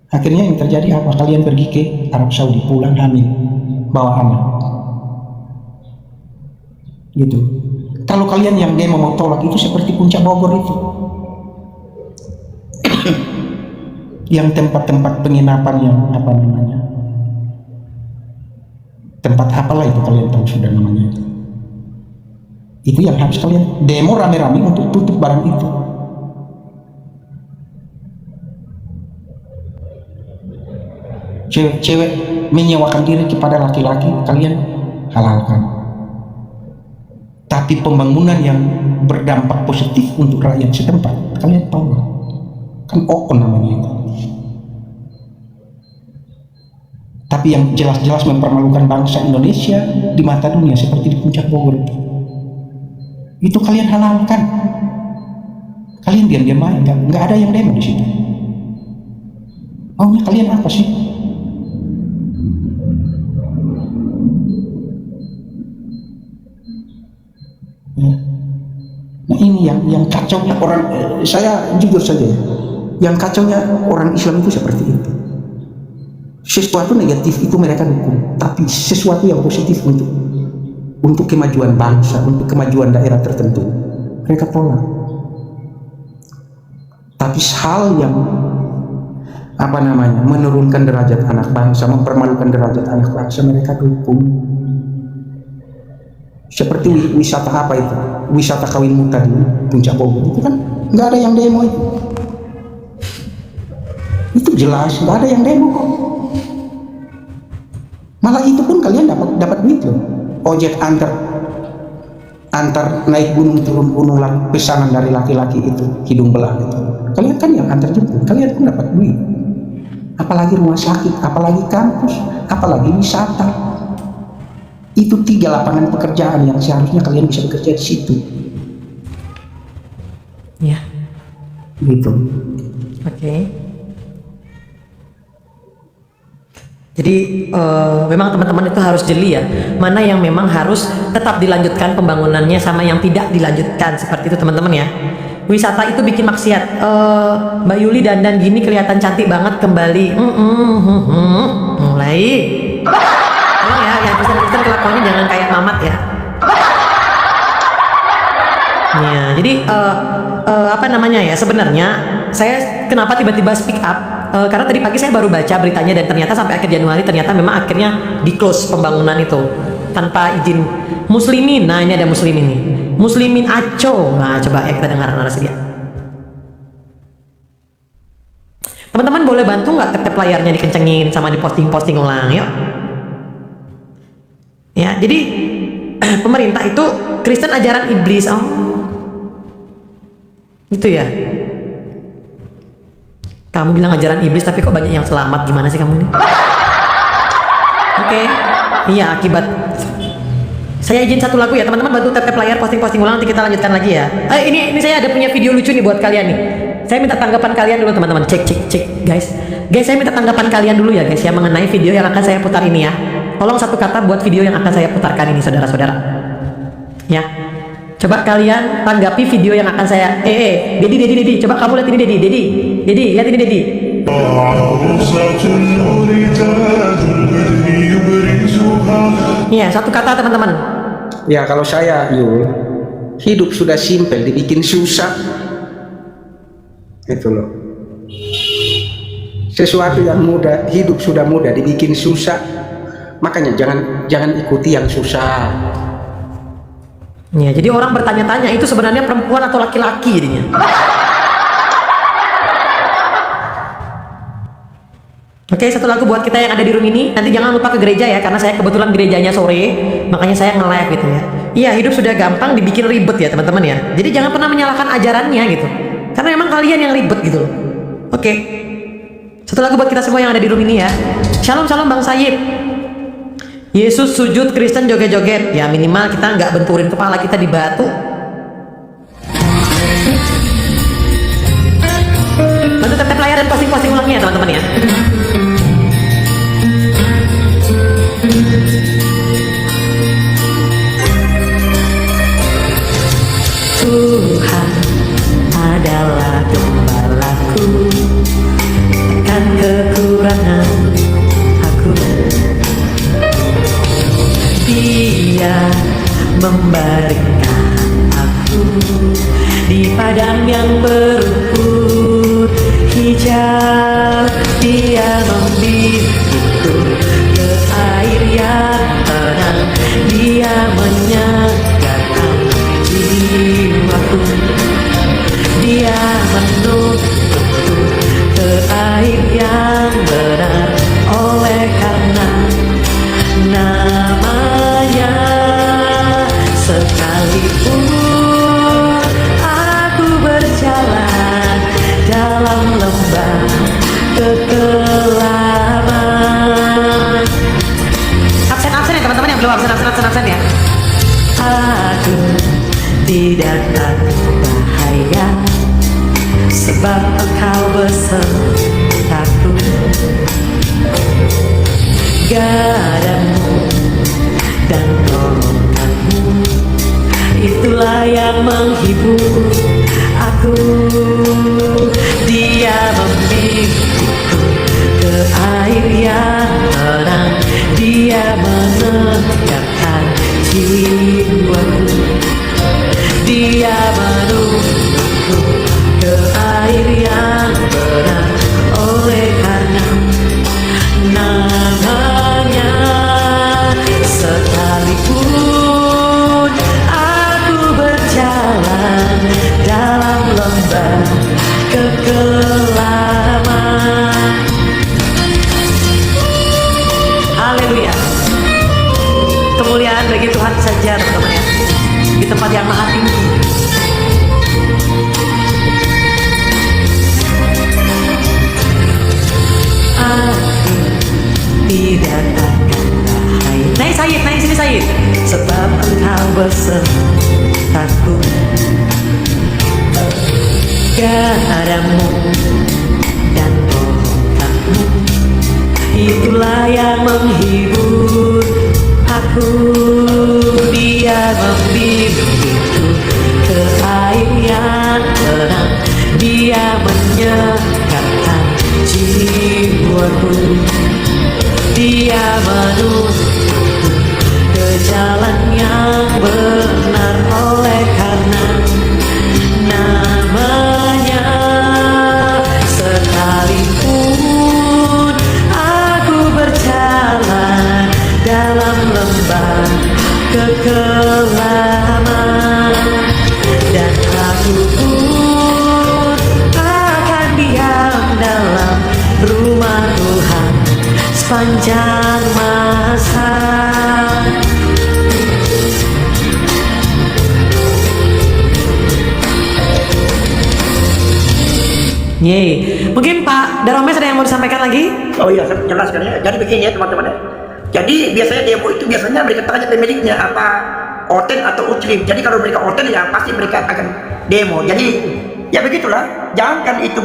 Akhirnya yang terjadi apa? Kalian pergi ke Arab Saudi, pulang hamil, bawa anak. Gitu. Kalau kalian yang demo mau tolak itu seperti Puncak Bogor itu. Yang tempat-tempat penginapan yang apa namanya? Tempat apalah itu kalian tahu sudah namanya itu. Itu yang harus kalian demo rame-rame untuk tutup barang itu. Cewek-cewek menyewakan diri kepada laki-laki, kalian halalkan. Tapi pembangunan yang berdampak positif untuk rakyat setempat, kalian tolak. Kan okon namanya itu. Tapi yang jelas-jelas mempermalukan bangsa Indonesia di mata dunia seperti di Puncak Bogor itu kalian halalkan. Kalian diam-diam aja, nggak ada yang demo di situ. Maunya kalian apa sih? Nah ini yang kacaunya orang, saya jujur saja ya, yang kacaunya orang Islam itu seperti itu. Sesuatu negatif itu mereka dukung, tapi sesuatu yang positif untuk kemajuan bangsa, untuk kemajuan daerah tertentu, mereka tolak. Tapi hal yang apa namanya, menurunkan derajat anak bangsa, mempermalukan derajat anak bangsa, mereka dukung. Seperti wisata apa itu, wisata kawin muta di Puncak Bogor itu kan nggak ada yang demo itu jelas nggak ada yang demo kok. Malah itu pun kalian dapat duit loh. Ojek antar naik gunung turun gunung, pesanan dari laki-laki itu hidung belang itu, kalian kan yang antar jemput, kalian pun dapat duit. Apalagi rumah sakit, apalagi kampus, apalagi wisata. Itu 3 lapangan pekerjaan yang seharusnya kalian bisa bekerja di situ. Ya. Gitu. Oke. Jadi memang teman-teman itu harus jeli ya, mana yang memang harus tetap dilanjutkan pembangunannya sama yang tidak dilanjutkan, seperti itu teman-teman ya. Wisata itu bikin maksiat. Mbak Yuli dandan gini kelihatan cantik banget kembali. Mulai. Tolong ya, yang Kristen kelakuannya jangan kayak Mamat ya. Ya, jadi apa namanya ya, sebenarnya saya kenapa tiba-tiba speak up, karena tadi pagi saya baru baca beritanya dan ternyata sampai akhir Januari ternyata memang akhirnya di close pembangunan itu tanpa izin muslimin. Nah ini ada muslimin nih, muslimin aco. Nah coba ya kita dengar narasi dia. Teman-teman boleh bantu nggak tap layarnya dikencengin sama diposting ulang yuk. Ya, jadi pemerintah itu Kristen ajaran iblis. Oh, gitu ya. Kamu bilang ajaran iblis tapi kok banyak yang selamat, gimana sih kamu ini? Oke. Iya, akibat. Saya izin satu lagu ya, teman-teman bantu tap layar, posting ulang, nanti kita lanjutkan lagi ya. Ini saya ada punya video lucu nih buat kalian nih. Saya minta tanggapan kalian dulu teman-teman. Cek guys, saya minta tanggapan kalian dulu ya guys ya, mengenai video yang akan saya putar ini ya. Tolong satu kata buat video yang akan saya putarkan ini saudara-saudara. Ya. Coba kalian tanggapi video yang akan saya Dedi, coba kamu lihat ini Dedi, lihat ini Dedi. Ya, satu kata teman-teman. Ya kalau saya Yul, hidup sudah simpel dibikin susah. Itu loh. Sesuatu yang mudah, hidup sudah mudah dibikin susah. Makanya jangan ikuti yang susah. Ya, jadi orang bertanya-tanya itu sebenarnya perempuan atau laki-laki jadinya. Oke, satu lagu buat kita yang ada di room ini. Nanti jangan lupa ke gereja ya, karena saya kebetulan gerejanya sore, makanya saya nge-live gitu ya. Iya, hidup sudah gampang dibikin ribet ya teman-teman ya. Jadi jangan pernah menyalahkan ajarannya gitu, karena emang kalian yang ribet gitu loh. Oke, satu lagu buat kita semua yang ada di room ini ya. Shalom Bang Sayib. Yesus sujud, Kristen joget-joget. Ya minimal kita nggak benturin kepala kita di batu. Bantu tap layar dan posting ulangnya ya teman-teman ya. Tuhan adalah gembalaku, akan kekuatan memberikan aku di padang yang berumput hijau. Dia membimbingku ke air yang tenang, dia menyegarkan jiwaku. Dia menuntutku ke air yang benar, oleh karena namanya. Sekalipun aku berjalan dalam lembah kekelaman. Absen ya teman-teman yang belum absen ya. Aku tidak takut bahaya, sebab Engkau besertaku. Gadamu dan tongkatmu, itulah yang menghibur aku. Dia membimbingku ke air yang tenang, dia menyegarkan jiwaku. Dia menuntutku ke air yang benar, oleh karena namanya. Sekalipun aku berjalan dalam lembah kekelaman. Haleluya. Kemuliaan bagi Tuhan saja teman-teman ya, di tempat yang maha tinggi. Aku tidak akan bahaya. Naik sini Said. Sebab Engkau besertaku. Gadamu dan tongkatmu, itulah yang menghibur aku. Dia membimbingku ke air yang tenang, dia menyegarkan jiwaku. Dia menuntutku ke jalan yang benar, oleh karena namanya. Sekalipun aku berjalan dalam lembah kekelaman, dan aku pun akan diam dalam rumah Tuhan sepanjang masa. Yeay. Mungkin Pak Daromes ada yang mau disampaikan lagi? Oh iya, saya jelaskan ya. Jadi begini ya teman-teman ya. Jadi biasanya demo itu biasanya mereka tanya pemiliknya apa oten atau utrim. Jadi kalau mereka oten ya pasti mereka akan demo. Jadi ya begitulah. Jangankan itu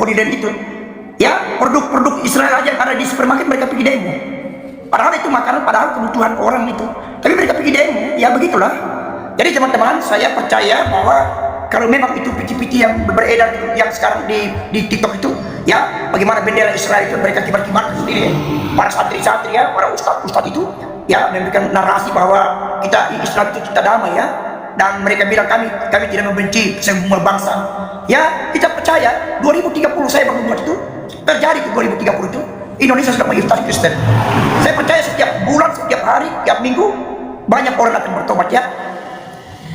Holy Land itu. Ya produk-produk Israel aja yang ada di supermarket mereka pergi demo. Padahal itu makanan, padahal kebutuhan orang itu. Tapi mereka pergi demo. Ya begitulah. Jadi teman-teman, saya percaya bahwa kalau memang itu piti-piti yang beredar yang sekarang di TikTok itu, ya bagaimana bendera Israel itu mereka kibar-kibar sendiri, para santri-santri ya, para ustadz itu, ya memberikan narasi bahwa kita Islam itu kita damai ya, dan mereka bilang kami tidak membenci semua bangsa. Ya kita percaya 2030 saya baru buat itu terjadi itu 2030 itu Indonesia sudah mayoritas Kristen. Saya percaya setiap bulan, setiap hari, setiap minggu banyak orang akan bertobat ya.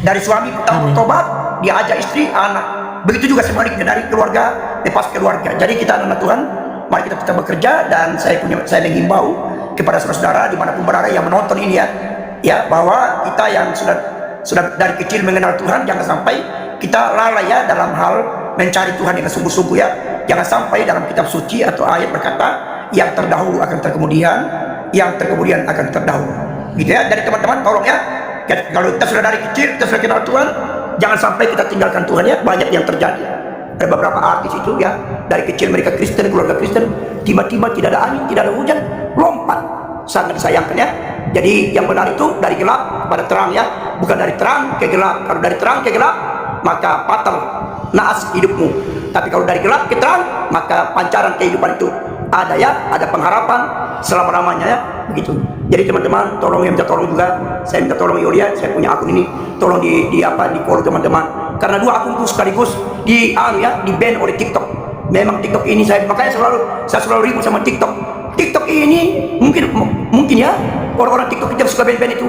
Dari suami pertama bertobat, dia ajak istri, anak. Begitu juga sebaliknya dari keluarga lepas keluarga. Jadi kita anak Tuhan, mari kita tetap bekerja, dan saya menghimbau kepada saudara-saudara dimanapun berada yang menonton ini ya bahwa kita yang sudah dari kecil mengenal Tuhan, jangan sampai kita lalai ya dalam hal mencari Tuhan dengan sungguh-sungguh ya. Jangan sampai dalam kitab suci atau ayat berkata yang terdahulu akan terkemudian, yang terkemudian akan terdahulu. Gitu ya. Dari teman-teman tolong ya. Kalau kita sudah dari kecil, kita sudah kenal Tuhan, jangan sampai kita tinggalkan Tuhan ya. Banyak yang terjadi. Ada beberapa artis itu ya, dari kecil mereka Kristen, keluarga Kristen, tiba-tiba tidak ada angin, tidak ada hujan, lompat. Sangat disayangkan ya. Jadi yang benar itu dari gelap kepada terang ya, bukan dari terang ke gelap. Kalau dari terang ke gelap, maka fatal, naas hidupmu. Tapi kalau dari gelap ke terang, maka pancaran kehidupan itu ada ya, ada pengharapan selama-lamanya ya, begitu. Jadi teman-teman, tolong yang minta tolong juga, saya minta tolong Yulia, saya punya akun ini, tolong di follow teman-teman. Karena dua akun itu sekaligus di ban oleh TikTok. Memang TikTok ini makanya saya selalu ribut sama TikTok. TikTok ini mungkin ya orang-orang TikTok itu suka ban itu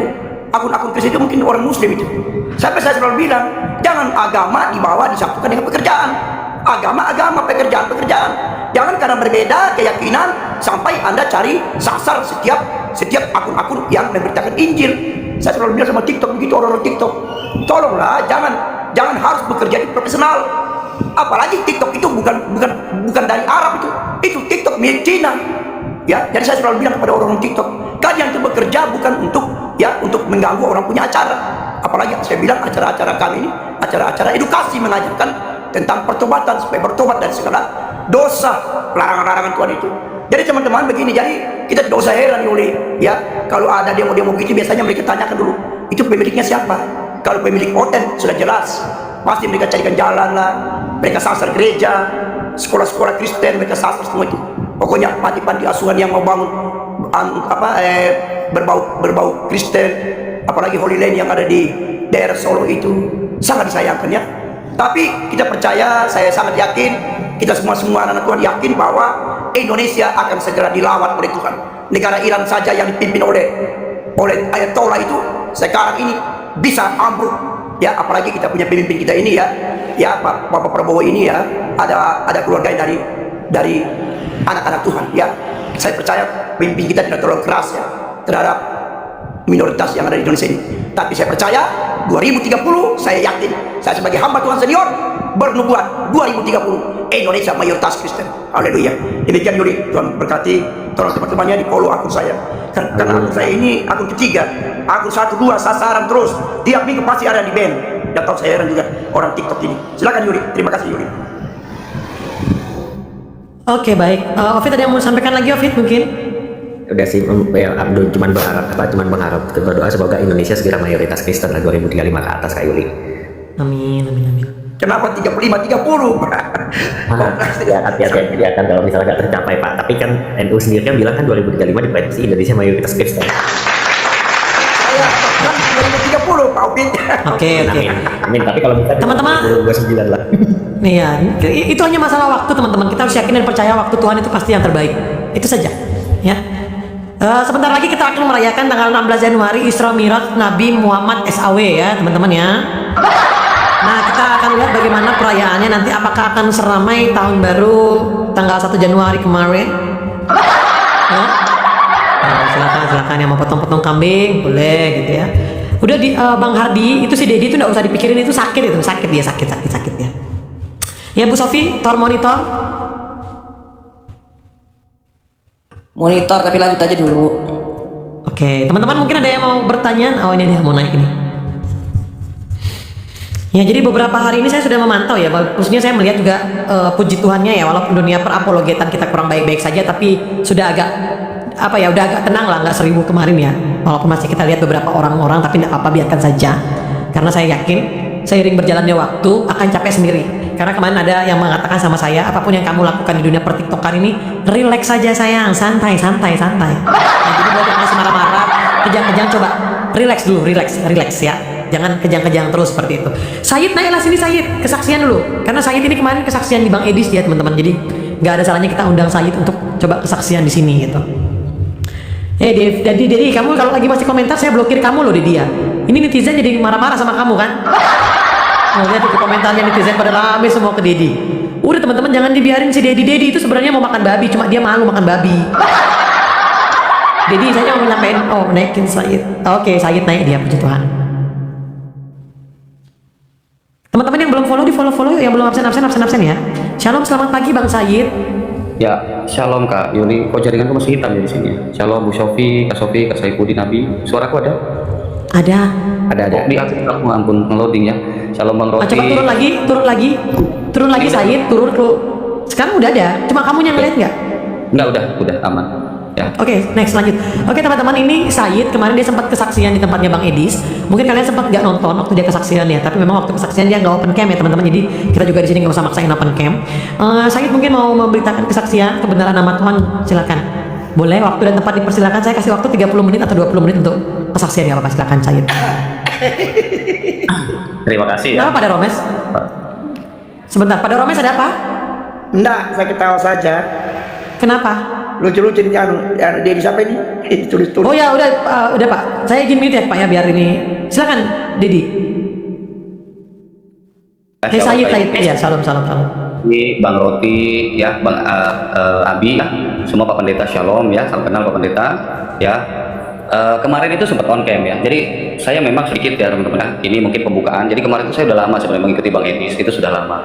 akun-akun Kristen itu mungkin orang Muslim itu. Sampai saya selalu bilang, jangan agama dibawa disatukan dengan pekerjaan. Agama, pekerjaan. Jangan karena berbeda keyakinan sampai Anda cari sasar setiap akun-akun yang memberitakan Injil. Saya selalu bilang sama TikTok begitu, orang-orang TikTok, tolonglah jangan harus bekerja di profesional. Apalagi TikTok itu bukan dari Arab itu TikTok milik Cina. Ya, jadi saya selalu bilang kepada orang-orang TikTok, kalian itu bekerja bukan untuk mengganggu orang punya acara. Apalagi saya bilang acara-acara kami ini acara-acara edukasi, mengajarkan tentang pertobatan supaya bertobat dari segala dosa, larangan-larangan Tuhan itu. Jadi teman-teman begini, jadi kita tidak usah heran ya kalau ada demo-demo begitu, biasanya mereka tanyakan dulu itu pemiliknya siapa. Kalau pemilik hotel sudah jelas, pasti mereka carikan jalan lah, mereka sasar gereja, sekolah-sekolah Kristen, mereka sasar semua itu. Pokoknya panti-panti asuhan yang mau bangun berbau Kristen, apalagi Holy Land yang ada di daerah Solo itu sangat disayangkan ya. Tapi kita percaya, saya sangat yakin, kita semua anak Tuhan yakin bahwa Indonesia akan segera dilawat oleh Tuhan. Negara Iran saja yang dipimpin oleh Ayatollah itu sekarang ini bisa ambruk ya, apalagi kita punya pemimpin kita ini ya Bapak Prabowo ini ya, ada keluarga dari anak-anak Tuhan ya. Saya percaya pemimpin kita tidak terlalu keras ya terhadap minoritas yang ada di Indonesia ini. Tapi saya percaya 2030, saya yakin, saya sebagai hamba Tuhan senior bernubuat 2030 Indonesia mayoritas Kristen. Haleluya. Demikian Yuli, Tuhan berkati. Tolong teman-temannya di follow akun saya. Karena akun saya ini akun ketiga, akun 1, 2 sasaran terus. Tiap minggu pasti ada di band. Dan tahu saya heran juga orang TikTok ini. Silakan Yuli. Terima kasih Yuli. Oke, baik. Ovid ada yang mau sampaikan lagi, Ovid mungkin? Udah sih, ya Abdul cuman berharap berdoa semoga Indonesia segera mayoritas Kristen lah 2035 ke atas Kak Yuli. Amin. Kenapa 35 30? Ya hati-hati kan kalau misalnya nggak tercapai Pak. Tapi kan NU sendiri kan bilang kan 2035 diprediksi Indonesia mayoritas Kristen. Saya kan 2030 Pak Upin. Oke. Amin. Tapi kalau bisa Teman-teman, 2029 lah. nih ya, itu hanya masalah waktu teman-teman. Kita harus yakin dan percaya waktu Tuhan itu pasti yang terbaik. Itu saja, ya. Sebentar lagi kita akan merayakan tanggal 16 Januari Isra Mi'raj Nabi Muhammad SAW ya teman-teman ya. Nah, kita akan lihat bagaimana perayaannya nanti, apakah akan seramai tahun baru tanggal 1 Januari kemarin ya? Nah, silakan yang mau potong-potong kambing boleh gitu ya. Udah di Bang Hardi, itu si Dedi itu nggak usah dipikirin, itu sakit ya. Ya Bu Sofi, monitor tapi lanjut aja dulu. Oke, teman-teman mungkin ada yang mau bertanya. Oh, ini dia mau naik ini. Ya, jadi beberapa hari ini saya sudah memantau ya, khususnya saya melihat juga puji Tuhannya ya, walaupun dunia perapologetan kita kurang baik-baik saja, tapi sudah agak udah agak tenang lah, nggak 1000 kemarin ya. Walaupun masih kita lihat beberapa orang-orang, tapi tidak apa-apa, biarkan saja. Karena saya yakin seiring berjalannya waktu akan capek sendiri. Karena kemarin ada yang mengatakan sama saya, apapun yang kamu lakukan di dunia pertiktokan ini, relax saja sayang, santai. Nah, jadi buat yang masih marah-marah, kejang-kejang, coba relax dulu, relax ya. Jangan kejang-kejang terus seperti itu. Said, naiklah sini Said, kesaksian dulu. Karena Said ini kemarin kesaksian di Bang Edis ya teman-teman. Jadi nggak ada salahnya kita undang Said untuk coba kesaksian di sini gitu. Dedi, kamu kalau lagi masih komentar saya blokir kamu loh Dedi ya. Ini netizen jadi marah-marah sama kamu kan? Mau lihat di komentarnya netizen pada rame semua ke Dedi. Udah teman-teman jangan dibiarin si Dedi itu sebenarnya mau makan babi, cuma dia malu makan babi. Dedi saya mau nyampein, naikin Said. Oke, Said naik dia, puji Tuhan. Teman-teman yang belum follow di follow yuk, yang belum absen ya. Shalom, selamat pagi Bang Said. Ya, shalom Kak Yuli. Kok jaringanku masih hitam ya di sini? Shalom Bu Sofi, Kak Saifuddin Nabi. Suaraku ada? Ada. Oh, di akhir aku ampun ngeloading ya. Shalom Bang Roti. Coba turun lagi Said, turun ke. Sekarang udah ada, cuma kamu yang ngeliat nggak? Enggak, udah aman. Ya. Oke, next lanjut. Oke teman-teman, ini Said kemarin dia sempat kesaksian di tempatnya Bang Edis. Mungkin kalian sempat nggak nonton waktu dia kesaksian ya, tapi memang waktu kesaksian dia nggak open cam ya teman-teman. Jadi kita juga di sini nggak usah maksain open cam. Said mungkin mau memberitakan kesaksian kebenaran nama Tuhan, silakan. Boleh, waktu dan tempat dipersilakan. Saya kasih waktu 30 menit atau 20 menit untuk kesaksian, ya Bapak, silakan Said. Terima kasih ya. Kenapa Pada Romes? Sebentar, Pada Romes ada apa? Enggak, saya ketawa saja. Kenapa? Lucu-lucu yang dia siapa ini? Tulis-tulis. Oh ya, udah Pak. Saya izin mute ya Pak ya, biar ini. Silakan, Dedi. Said. Iya, salam. Ini Bang Roti ya, Bang Abi ya, semua Pak Pendeta Shalom ya, salam kenal Pak Pendeta ya. Kemarin itu sempat on cam ya, jadi saya memang sedikit ya teman-teman ya, ini mungkin pembukaan. Jadi kemarin itu saya udah lama sebenarnya mengikuti Bang Edis, itu sudah lama,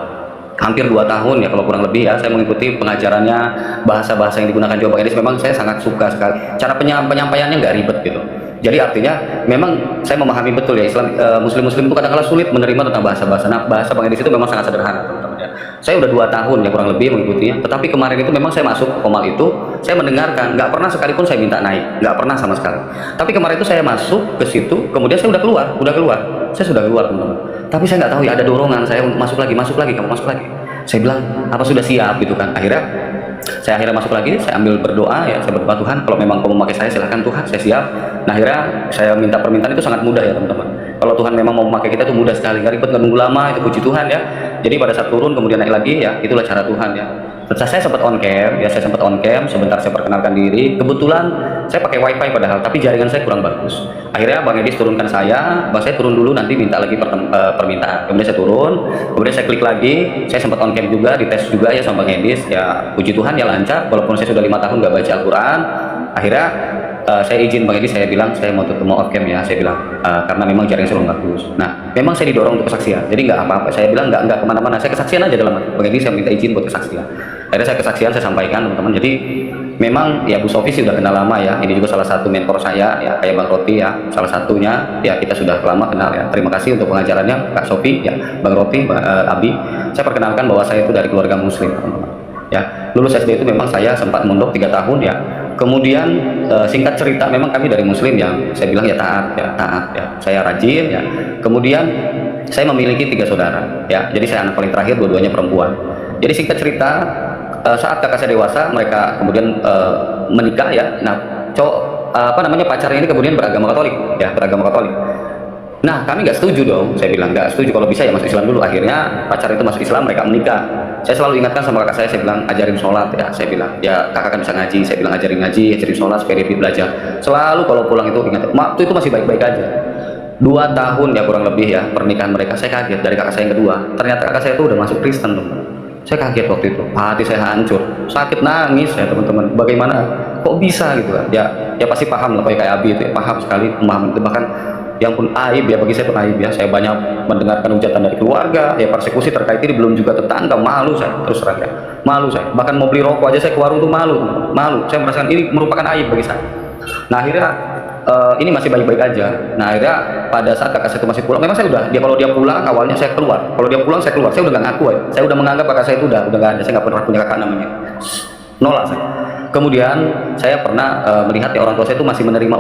hampir 2 tahun ya kalau kurang lebih ya, saya mengikuti pengajarannya, bahasa-bahasa yang digunakan juga Bang Edis, memang saya sangat suka sekali, cara penyampaiannya nggak ribet gitu. Jadi artinya memang saya memahami betul ya, Islam Muslim-Muslim itu kadang-kadang sulit menerima tentang bahasa-bahasa. Nah, bahasa Bang Edis itu memang sangat sederhana teman-teman ya. Saya udah 2 tahun ya kurang lebih mengikutinya, tetapi kemarin itu memang saya masuk Komal itu, saya mendengarkan, nggak pernah sekalipun saya minta naik, nggak pernah sama sekali. Tapi kemarin itu saya masuk ke situ, kemudian saya udah keluar, saya sudah keluar teman-teman. Tapi saya nggak tahu ya, ada dorongan saya untuk masuk lagi, kamu masuk lagi. Saya bilang, apa sudah siap gitu kan? Saya akhirnya masuk lagi, saya ambil berdoa ya, saya berdoa, Tuhan kalau memang kamu memakai saya silahkan Tuhan, saya siap. Nah akhirnya saya minta permintaan itu sangat mudah ya teman-teman. Kalau Tuhan memang mau memakai kita itu mudah sekali, nggak ribet, nggak nunggu lama, itu puji Tuhan ya. Jadi pada saat turun kemudian naik lagi ya, itulah cara Tuhan ya. Saya sempat on cam, sebentar saya perkenalkan diri. Kebetulan saya pakai wifi padahal, tapi jaringan saya kurang bagus. Akhirnya Bang Edis turunkan saya turun dulu, nanti minta lagi permintaan. Kemudian saya turun, kemudian saya klik lagi, saya sempat on cam juga, dites juga ya sama Bang Edis. Ya puji Tuhan ya lancar, walaupun saya sudah 5 tahun nggak baca Al-Quran. Akhirnya saya izin Bang Edis, saya bilang saya mau off cam ya, saya bilang karena memang jaringan saya belum bagus. Nah memang saya didorong untuk kesaksian, jadi nggak apa-apa, saya bilang nggak kemana-mana, saya kesaksian aja dalam hati. Bang Edis saya minta izin buat kesaksian. Akhirnya saya kesaksian, saya sampaikan teman-teman. Jadi memang ya Bu Sofi sih udah kenal lama ya, ini juga salah satu mentor saya ya, kayak Bang Roti ya, salah satunya ya, kita sudah lama kenal ya. Terima kasih untuk pengajarannya Kak Sofi ya, Bang Roti, Abi. Saya perkenalkan bahwa saya itu dari keluarga Muslim teman-teman ya. Lulus SD itu memang saya sempat mondok 3 tahun ya. Kemudian singkat cerita memang kami dari Muslim yang saya bilang ya taat ya, saya rajin ya. Kemudian saya memiliki 3 saudara ya, jadi saya anak paling terakhir, dua-duanya perempuan. Jadi singkat cerita saat kakak saya dewasa, mereka kemudian menikah ya. Nah pacarnya ini kemudian beragama Katolik ya, Nah kami nggak setuju dong, saya bilang nggak setuju, kalau bisa ya masuk Islam dulu. Akhirnya pacar itu masuk Islam, mereka menikah. Saya selalu ingatkan sama kakak saya bilang ajarin sholat ya, saya bilang ya kakak kan bisa ngaji, saya bilang ajarin ngaji, ajarin sholat supaya dia belajar. Selalu kalau pulang itu ingat, waktu itu masih baik-baik aja. 2 tahun ya kurang lebih ya pernikahan mereka, saya kaget dari kakak saya yang kedua, ternyata kakak saya itu udah masuk Kristen teman. Saya kaget waktu itu, hati saya hancur, sakit nangis ya teman-teman. Bagaimana kok bisa gitu kan? Ya pasti paham lah kayak Abi itu ya, paham sekali pemahaman itu. Bahkan yang pun aib ya, bagi saya pun aib ya. Saya banyak mendengarkan hujatan dari keluarga ya, persekusi terkait ini, belum juga tetangga. Malu saya, terus terang ya, malu saya. Bahkan mau beli rokok aja saya ke warung tuh malu. Saya merasakan ini merupakan aib bagi saya. Nah akhirnya ini masih baik-baik aja. Nah akhirnya pada saat kakak saya itu masih pulang, memang saya udah, kalau dia pulang awalnya saya keluar, kalau dia pulang saya keluar, saya udah nggak ngaku ya. Saya udah menganggap kakak saya itu udah nggak ada, saya nggak pernah punya kakak namanya, nolak saya. Kemudian saya pernah melihat ya orang tua saya itu masih menerima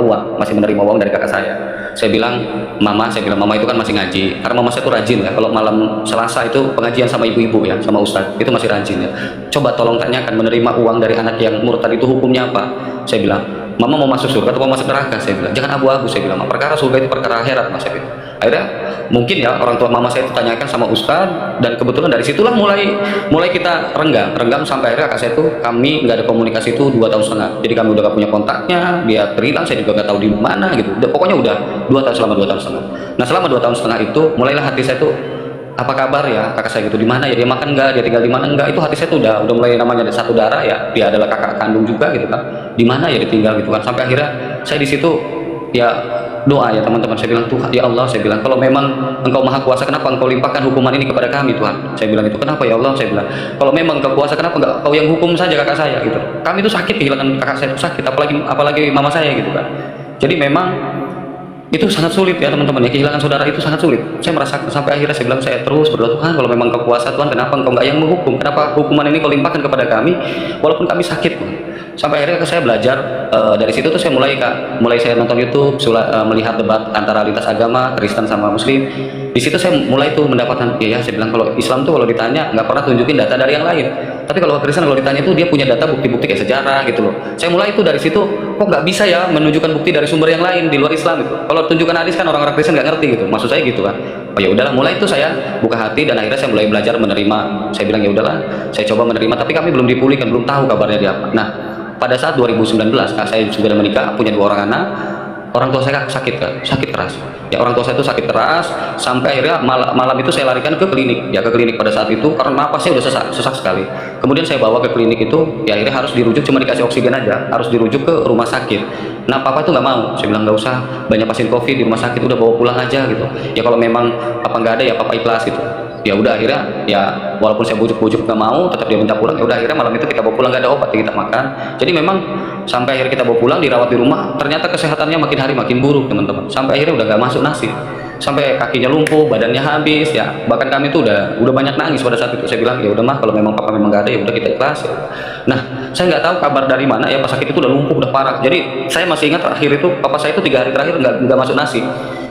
uang dari kakak saya. Saya bilang mama itu kan masih ngaji, karena mama saya itu rajin ya, kalau malam Selasa itu pengajian sama ibu-ibu ya, sama ustadz itu masih rajin ya. Coba tolong tanyakan, menerima uang dari anak yang murtad itu hukumnya apa? Saya bilang mama mau masuk surga atau mau masuk neraka? Saya bilang jangan abu-abu, saya bilang perkara surga itu perkara akhirat mas. Saya bilang akhirnya mungkin ya orang tua mama saya itu tanyakan sama ustadz, dan kebetulan dari situlah mulai kita renggang sampai akhirnya kakak saya itu kami nggak ada komunikasi itu 2,5 tahun. Jadi kami udah gak punya kontaknya, dia terhilang, saya juga nggak tahu di mana gitu. Pokoknya udah 2 tahun, selama 2,5 tahun. Nah selama 2,5 tahun itu mulailah hati saya tuh, apa kabar ya kakak saya gitu, di mana ya, dia makan nggak, dia tinggal di mana enggak, itu hati saya tuh udah mulai, namanya ada satu darah ya, dia adalah kakak kandung juga gitu kan, di mana ya ditinggal gitu kan. Sampai akhirnya saya di situ ya doa ya teman-teman, saya bilang Tuhan ya Allah, saya bilang kalau memang Engkau maha kuasa, kenapa Engkau limpahkan hukuman ini kepada kami Tuhan? Saya bilang itu, kenapa ya Allah, saya bilang kalau memang Engkau kuasa, kenapa enggak Kau yang hukum saja kakak saya gitu. Kami itu sakit, kehilangan kakak saya itu sakit, apalagi mama saya gitu kan. Jadi memang itu sangat sulit ya teman-teman ya, kehilangan saudara itu sangat sulit. Saya merasakan sampai akhirnya saya bilang, saya terus berdoa, Tuhan kalau memang Kau kuasa Tuhan, kenapa Engkau nggak yang menghukum, kenapa hukuman ini Kau limpahkan kepada kami walaupun kami sakit Tuhan. Sampai akhirnya saya belajar dari situ tuh saya mulai saya nonton YouTube, melihat debat antara lintas agama Kristen sama Muslim. Di di situ saya mulai tuh mendapatkan, ya saya bilang kalau Islam tuh kalau ditanya nggak pernah tunjukin data dari yang lain, tapi kalau Kristen kalau ditanya tuh dia punya data bukti-bukti kayak sejarah gitu loh. Saya mulai itu dari situ, kok nggak bisa ya menunjukkan bukti dari sumber yang lain di luar Islam itu. Kalau tunjukkan hadis kan orang-orang Kristen nggak ngerti gitu, maksud saya gitu kan. Oh ya udahlah, mulai itu saya buka hati dan akhirnya saya mulai belajar menerima. Saya bilang ya udahlah, saya coba menerima, tapi kami belum dipulihkan, belum tahu kabarnya dia apa. Nah, pada saat 2019 saya sudah menikah, punya 2 orang anak. Orang tua saya sakit keras. Ya orang tua saya itu sakit keras sampai akhirnya malam itu saya larikan ke klinik. Ya ke klinik pada saat itu karena napasnya udah sesak sekali. Kemudian saya bawa ke klinik itu, ya akhirnya harus dirujuk, cuma dikasih oksigen aja, harus dirujuk ke rumah sakit. Nah papa itu nggak mau, saya bilang nggak usah, banyak pasien COVID di rumah sakit, udah bawa pulang aja gitu. Ya kalau memang papa nggak ada ya papa ikhlas gitu. Ya udah akhirnya ya walaupun saya bujuk-bujuk nggak mau, tetap dia minta pulang. Ya udah akhirnya malam itu kita bawa pulang, nggak ada obat yang kita makan. Jadi memang sampai akhirnya kita bawa pulang, dirawat di rumah, ternyata kesehatannya makin hari makin buruk teman-teman. Sampai akhirnya udah nggak masuk nasi, sampai kakinya lumpuh, badannya habis ya. Bahkan kami tuh udah banyak nangis pada saat itu. Saya bilang ya udah mah kalau memang papa memang nggak ada ya udah kita ikhlas ya. Nah saya nggak tahu kabar dari mana ya, pas sakit itu udah lumpuh, udah parah. Jadi saya masih ingat terakhir itu papa saya itu 3 hari terakhir nggak masuk nasi.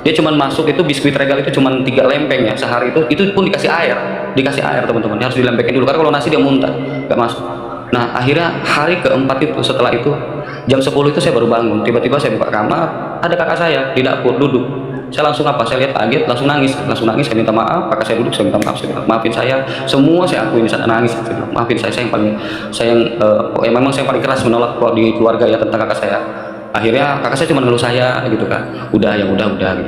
Dia cuma masuk itu biskuit Regal itu cuma 3 lempeng ya sehari, itu pun dikasih air teman-teman, harus dilempekin dulu karena kalau nasi dia muntah, nggak masuk. Nah akhirnya hari keempat itu, setelah itu jam 10 itu saya baru bangun, tiba-tiba saya buka kamar, ada kakak saya di dapur duduk. Saya langsung saya lihat kaget, langsung nangis, saya minta maaf. Kakak saya duduk, saya minta maaf, saya bilang maafin saya, semua saya akuin di sana, nangis, saya bilang maafin saya yang paling memang saya paling keras menolak di keluarga ya tentang kakak saya. Akhirnya kakak saya cuma ngeluh saya gitu kan, udah gitu kan.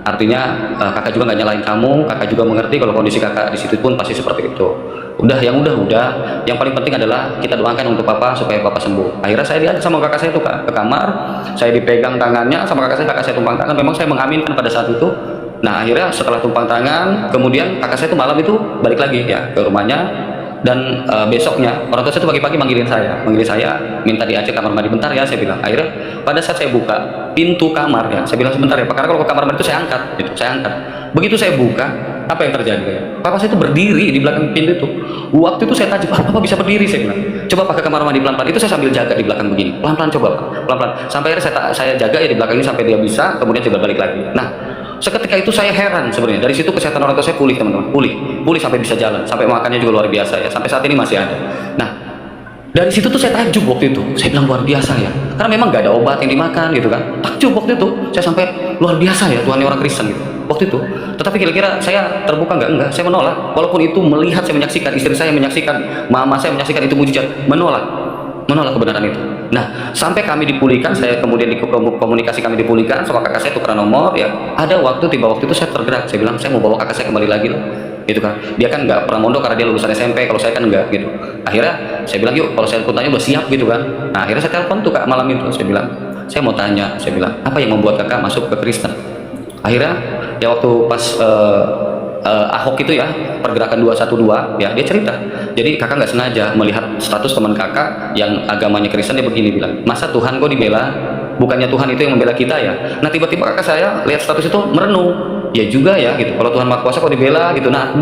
Artinya kakak juga nggak nyalain kamu, kakak juga mengerti kalau kondisi kakak di situ pun pasti seperti itu. Udah yang paling penting adalah kita doakan untuk papa supaya papa sembuh. Akhirnya saya diajak sama kakak saya itu ke kamar, saya dipegang tangannya sama kakak saya tumpang tangan. Memang saya mengaminkan pada saat itu. Nah akhirnya setelah tumpang tangan, kemudian kakak saya itu malam itu balik lagi ya ke rumahnya. Dan besoknya orang tua saya itu pagi-pagi manggilin saya, minta diajak kamar mandi bentar ya. Saya bilang, akhirnya pada saat saya buka pintu kamar ya, saya bilang sebentar ya Pak, karena kalau ke kamar mandi itu saya angkat gitu, begitu saya buka, apa yang terjadi ya? Papa saya itu berdiri di belakang pintu itu. Waktu itu saya tanya, Papa bisa berdiri? Saya bilang, coba pakai kamar mandi pelan-pelan. Itu saya sambil jaga di belakang begini, pelan-pelan coba Pak, pelan-pelan. Sampai akhirnya saya jaga ya di belakang ini sampai dia bisa, kemudian coba balik lagi. Nah seketika itu saya heran sebenarnya. Dari situ kesehatan orang tua saya pulih teman-teman, pulih sampai bisa jalan, sampai makannya juga luar biasa ya, sampai saat ini masih ada. Nah dari situ tuh saya takjub waktu itu, saya bilang luar biasa ya, karena memang gak ada obat yang dimakan gitu kan. Takjub waktu itu, saya sampai luar biasa ya Tuhan orang Kristen gitu waktu itu. Tetapi kira-kira saya terbuka enggak, saya menolak. Walaupun itu melihat, saya menyaksikan, istri saya menyaksikan, mama saya menyaksikan itu mujizat, menolak kebenaran itu. Nah sampai kami dipulihkan, saya kemudian di komunikasi kami dipulihkan sama kakak saya, tukeran nomor ya. Ada tiba waktu itu saya tergerak, saya bilang saya mau bawa kakak saya kembali lagi loh gitu kan. Dia kan nggak pernah mondok karena dia lulusan SMP, kalau saya kan enggak gitu. Akhirnya saya bilang yuk, kalau saya tanya udah siap gitu kan. Nah akhirnya saya telepon tuh kak malam itu, saya bilang saya mau tanya, saya bilang apa yang membuat kakak masuk ke Kristen. Akhirnya ya waktu pas Ahok itu ya, pergerakan 212 ya, dia cerita, jadi kakak nggak sengaja melihat status teman kakak yang agamanya Kristen, dia begini bilang, masa Tuhan kok dibela, bukannya Tuhan itu yang membela kita ya. Nah tiba-tiba kakak saya lihat status itu merenung, ya juga ya gitu, kalau Tuhan Maha Kuasa kok dibela gitu. Nah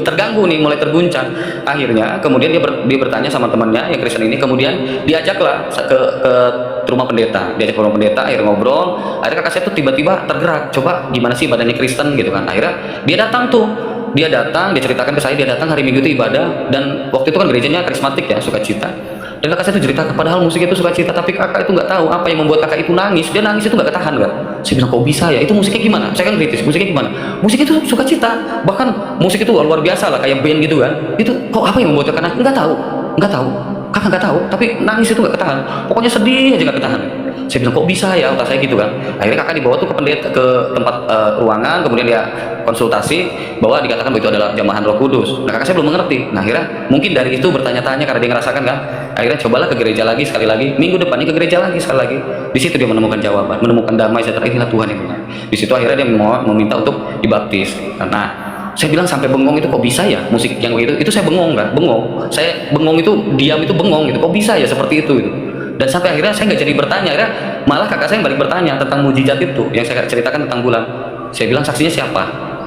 terganggu nih, mulai terguncang. Akhirnya kemudian dia bertanya sama temannya yang Kristen ini, kemudian diajaklah ke rumah pendeta, akhirnya ngobrol. Akhirnya kakak saya tuh tiba-tiba tergerak, coba gimana sih badannya Kristen gitu kan. Akhirnya dia datang, dia ceritakan ke saya, dia datang hari Minggu itu ibadah, dan waktu itu kan gerejanya karismatik ya, sukacita. Dan kakak saya itu cerita, padahal musik itu sukacita, tapi kakak itu nggak tahu apa yang membuat kakak itu nangis. Dia nangis itu nggak ketahan kan. Saya bilang kok bisa ya, itu musiknya gimana? Saya kan kritis, musiknya gimana? Musik itu sukacita, bahkan musik itu luar biasa lah, kayak band gitu kan. Itu kok apa yang membuat kakak nangis? Nggak tahu. Kakak nggak tahu, tapi nangis itu nggak ketahan. Pokoknya sedih aja nggak ketahan. Saya bilang kok bisa ya, otak saya gitu kan. Akhirnya kakak dibawa tuh ke tempat ruangan, kemudian dia konsultasi bahwa dikatakan bahwa itu adalah jamahan Roh Kudus. Nah kakak saya belum mengerti. Nah akhirnya mungkin dari itu bertanya-tanya karena dia ngerasakan kan. Akhirnya cobalah ke gereja lagi sekali lagi, minggu depannya ke gereja lagi sekali lagi. Di situ dia menemukan jawaban, menemukan damai sejahtera, inilah Tuhan yang benar. Di situ akhirnya dia meminta untuk dibaptis. Nah saya bilang sampai bengong itu kok bisa ya musik yang begitu. Itu saya bengong kan, saya bengong itu, diam itu bengong gitu, kok bisa ya seperti itu gitu. Dan sampai akhirnya saya nggak jadi bertanya, akhirnya malah kakak saya yang balik bertanya tentang mujizat itu yang saya ceritakan tentang bulan. Saya bilang saksinya siapa,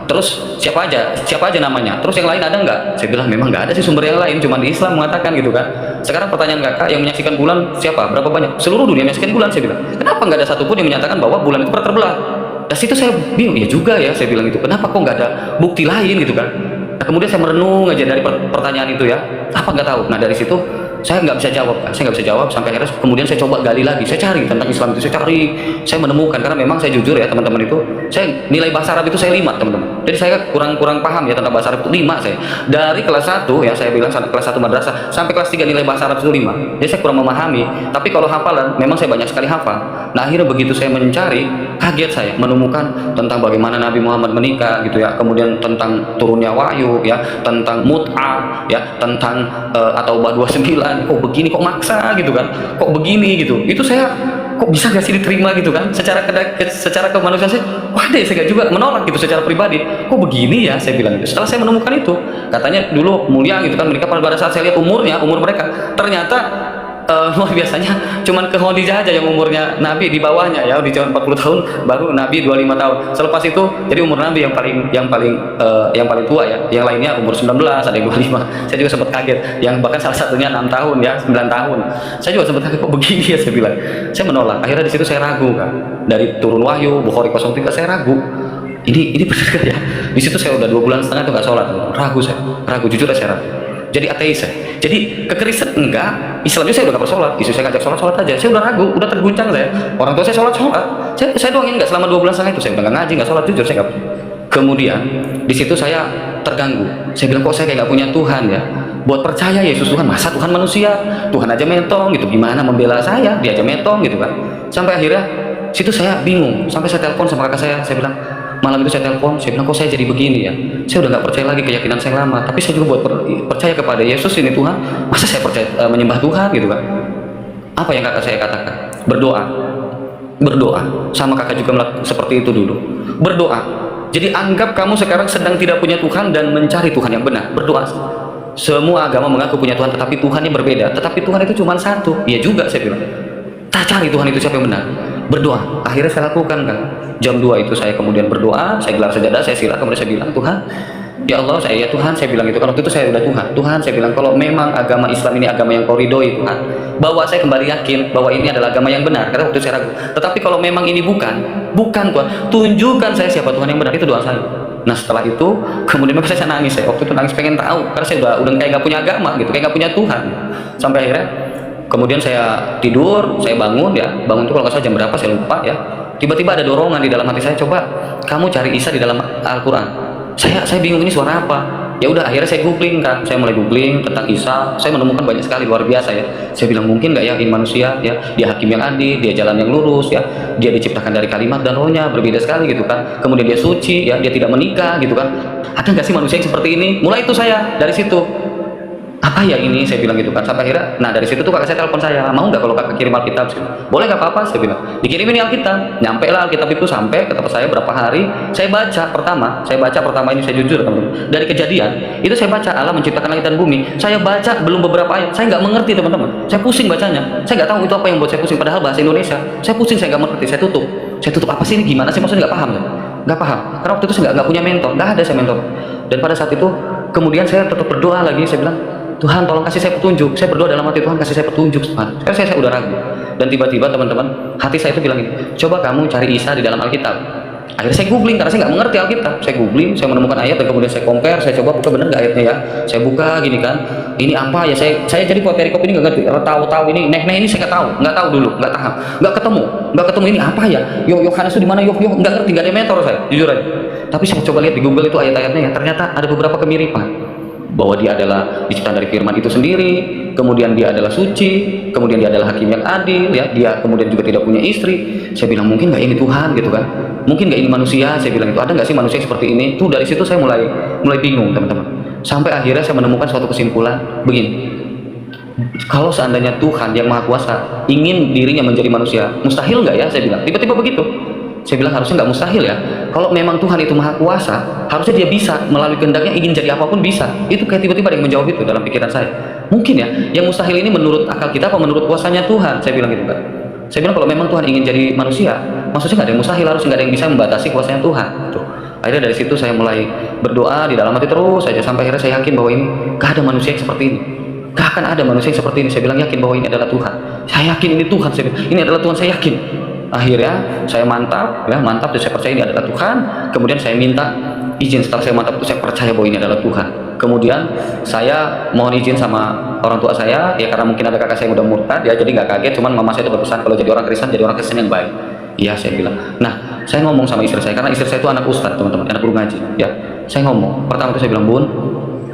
terus siapa aja namanya, terus yang lain ada nggak? Saya bilang memang nggak ada sih sumber yang lain, cuma di Islam mengatakan gitu kan. Sekarang pertanyaan kakak, yang menyaksikan bulan siapa, berapa banyak? Seluruh dunia menyaksikan bulan. Saya bilang kenapa nggak ada satupun yang menyatakan bahwa bulan itu pernah terbelah. Dari situ saya bingung, ya juga ya, saya bilang gitu, kenapa kok nggak ada bukti lain gitu kan. Nah, kemudian saya merenung aja dari pertanyaan itu ya, apa nggak tahu. Nah dari situ saya nggak bisa jawab kan, saya nggak bisa jawab sampai akhirnya kemudian saya coba gali lagi, saya cari tentang Islam itu, saya menemukan, karena memang saya jujur ya teman-teman, itu saya nilai bahasa Arab itu saya 5 teman-teman, jadi saya kurang paham ya tentang bahasa Arab itu 5 saya, dari kelas 1 ya saya bilang kelas 1 madrasah sampai kelas 3 nilai bahasa Arab itu 5, jadi saya kurang memahami, tapi kalau hafalan memang saya banyak sekali hafal. Nah akhirnya begitu saya mencari, kaget saya menemukan tentang bagaimana Nabi Muhammad menikah gitu ya, kemudian tentang turunnya wahyu ya, tentang mut'ah ya, tentang At-Taubah 29, kok begini, kok maksa gitu kan, kok begini gitu, itu saya kok bisa gak sih diterima gitu kan, secara kemanusiaan saya, wah deh saya gak juga menolak gitu secara pribadi, kok begini ya saya bilang gitu. Setelah saya menemukan itu, katanya dulu mulia gitu kan menikah, pada saat saya lihat umur mereka ternyata luar biasanya cuman ke Khadijah aja yang umurnya Nabi di bawahnya ya, di cuma 40 tahun, baru Nabi 25 tahun. Selepas itu jadi umur Nabi yang paling tua ya, yang lainnya umur 19, ada yang 25. Saya juga sempat kaget, yang bahkan salah satunya 6 tahun ya, 9 tahun. Saya juga sempat kaget, kok begini ya saya bilang. Saya menolak. Akhirnya di situ saya ragu kan. Dari turun wahyu Bukhari 03 saya ragu. Ini benar gak ya? Di situ saya udah 2,5 bulan tuh nggak sholat. Ragu jujur saya ragu. Jadi ateis saya. Jadi kekristen enggak, Islamnya saya udah gak bersolat, istri saya ngajak sholat aja, saya udah ragu, udah terguncang saya. Orang tua saya sholat, saya doang yang enggak selama 2,5 bulan itu, saya udah gak ngaji, gak sholat, jujur saya gak. Kemudian di situ saya terganggu, saya bilang kok saya kayak gak punya Tuhan ya, buat percaya Yesus Tuhan, masa Tuhan manusia, Tuhan aja mentong gitu, gimana membela saya, dia aja mentong gitu kan. Sampai akhirnya situ saya bingung, sampai saya telepon sama kakak saya bilang, malam itu saya telepon, saya bilang kok saya jadi begini ya, saya udah gak percaya lagi keyakinan saya lama, tapi saya juga buat percaya kepada Yesus ini Tuhan, masa saya percaya menyembah Tuhan gitu kan. Apa yang kakak saya katakan? Berdoa sama kakak juga seperti itu dulu, berdoa. Jadi anggap kamu sekarang sedang tidak punya Tuhan dan mencari Tuhan yang benar, berdoa. Semua agama mengaku punya Tuhan, tetapi Tuhannya berbeda, tetapi Tuhan itu cuma satu. Iya juga saya bilang, tak cari Tuhan itu siapa yang benar, berdoa. Akhirnya saya lakukan kan, jam 2 itu saya kemudian berdoa, saya gelar sajadah, saya sila, kemudian saya bilang, Tuhan ya Allah, ya Tuhan, saya bilang gitu, kalau itu saya udah Tuhan, saya bilang kalau memang agama Islam ini agama yang kau ridhoi Tuhan, bahwa saya kembali yakin bahwa ini adalah agama yang benar, karena waktu itu saya ragu, tetapi kalau memang ini bukan Tuhan, tunjukkan saya siapa Tuhan yang benar, itu doa saya. Nah setelah itu kemudian saya nangis, saya waktu itu nangis pengen tahu, karena saya udah kayak gak punya agama gitu, kayak gak punya Tuhan. Sampai akhirnya kemudian saya tidur, saya bangun itu kalau nggak salah jam berapa saya lupa ya, tiba-tiba ada dorongan di dalam hati saya, coba kamu cari Isa di dalam Al-Quran. Saya bingung ini suara apa. Ya udah akhirnya saya googling kan, saya mulai googling tentang Isa, saya menemukan banyak sekali, luar biasa ya. Saya bilang mungkin nggak ya ini manusia ya, dia hakim yang adil, dia jalan yang lurus ya, dia diciptakan dari kalimat dan rohnya berbeda sekali gitu kan, kemudian dia suci ya, dia tidak menikah gitu kan. Ada nggak sih manusia yang seperti ini? Mulai itu saya dari situ, apa ya ini, saya bilang gitu kan. Sampai akhirnya, nah dari situ tuh kakak saya telepon saya, mau nggak kalau kakak kirim Alkitab? Boleh, nggak apa-apa, saya bilang. Dikirimin Alkitab, nyampe lah Alkitab itu sampai ke tempat saya berapa hari. Saya baca pertama ini, saya jujur teman-teman, dari Kejadian itu saya baca Allah menciptakan langit dan bumi. Saya baca belum beberapa ayat, saya nggak mengerti teman-teman, saya pusing bacanya, saya nggak tahu itu apa yang buat saya pusing, padahal bahasa Indonesia. Saya pusing, saya nggak mengerti, saya tutup apa sih ini, gimana sih maksudnya, nggak paham ya, nggak paham, karena waktu itu saya nggak punya mentor, nggak ada saya mentor. Dan pada saat itu kemudian saya tetap berdoa lagi, saya bilang, Tuhan tolong kasih saya petunjuk. Saya berdoa dalam hati, Tuhan kasih saya petunjuk. Sekarang saya udah ragu. Dan tiba-tiba teman-teman, hati saya itu bilang gini, coba kamu cari Isa di dalam Alkitab. Akhirnya saya googling, karena saya nggak mengerti Alkitab. Saya googling, saya menemukan ayat, dan kemudian saya compare, saya coba buka benar nggak ayatnya ya. Saya buka gini kan, ini apa ya, saya jadi buat perikop ini nggak ngerti. Tahu ini, ini saya nggak tahu dulu, nggak tahu, nggak ketemu ini apa ya. Yohanes itu di mana? Nggak ngerti, nggak ada mentor saya, jujur aja. Tapi saya coba lihat di Google itu ayat-ayatnya ya, ternyata ada beberapa kemiripan. Bahwa dia adalah diciptakan dari firman itu sendiri, kemudian dia adalah suci, kemudian dia adalah hakim yang adil ya, dia kemudian juga tidak punya istri. Saya bilang mungkin nggak ini Tuhan gitu kan, mungkin nggak ini manusia. Saya bilang itu ada nggak sih manusia seperti ini. Tuh dari situ saya mulai bingung teman-teman, sampai akhirnya saya menemukan suatu kesimpulan begini, kalau seandainya Tuhan yang Maha Kuasa ingin dirinya menjadi manusia, mustahil nggak ya, saya bilang. Tiba-tiba begitu saya bilang, harusnya nggak mustahil ya, kalau memang Tuhan itu Maha Kuasa, harusnya dia bisa melalui kehendaknya ingin jadi apapun bisa. Itu kayak tiba-tiba ada yang menjawab itu dalam pikiran saya. Mungkin ya, yang mustahil ini menurut akal kita apa menurut kuasanya Tuhan, saya bilang gitu kan. Saya bilang kalau memang Tuhan ingin jadi manusia, maksudnya nggak ada yang mustahil, harusnya nggak ada yang bisa membatasi kuasanya Tuhan. Tuh. Akhirnya dari situ saya mulai berdoa di dalam hati terus saja, sampai akhirnya saya yakin bahwa ini gak ada manusia yang seperti ini, gak akan ada manusia yang seperti ini. Saya bilang yakin bahwa ini adalah Tuhan, saya yakin ini Tuhan, saya bilang, ini adalah Tuhan, saya yakin. Akhirnya saya mantap ya, mantap dan saya percaya ini adalah Tuhan. Kemudian saya minta izin, setelah saya mantap itu saya percaya bahwa ini adalah Tuhan. Kemudian saya mohon izin sama orang tua saya ya, karena mungkin ada kakak saya yang udah murtad ya, jadi nggak kaget. Cuman mama saya itu berpesan kalau jadi orang Kristen, jadi orang Kristen yang baik. Iya, saya bilang. Nah, saya ngomong sama istri saya, karena istri saya itu anak ustadz teman-teman, anak guru ngaji ya. Saya ngomong, pertama itu saya bilang, Bun,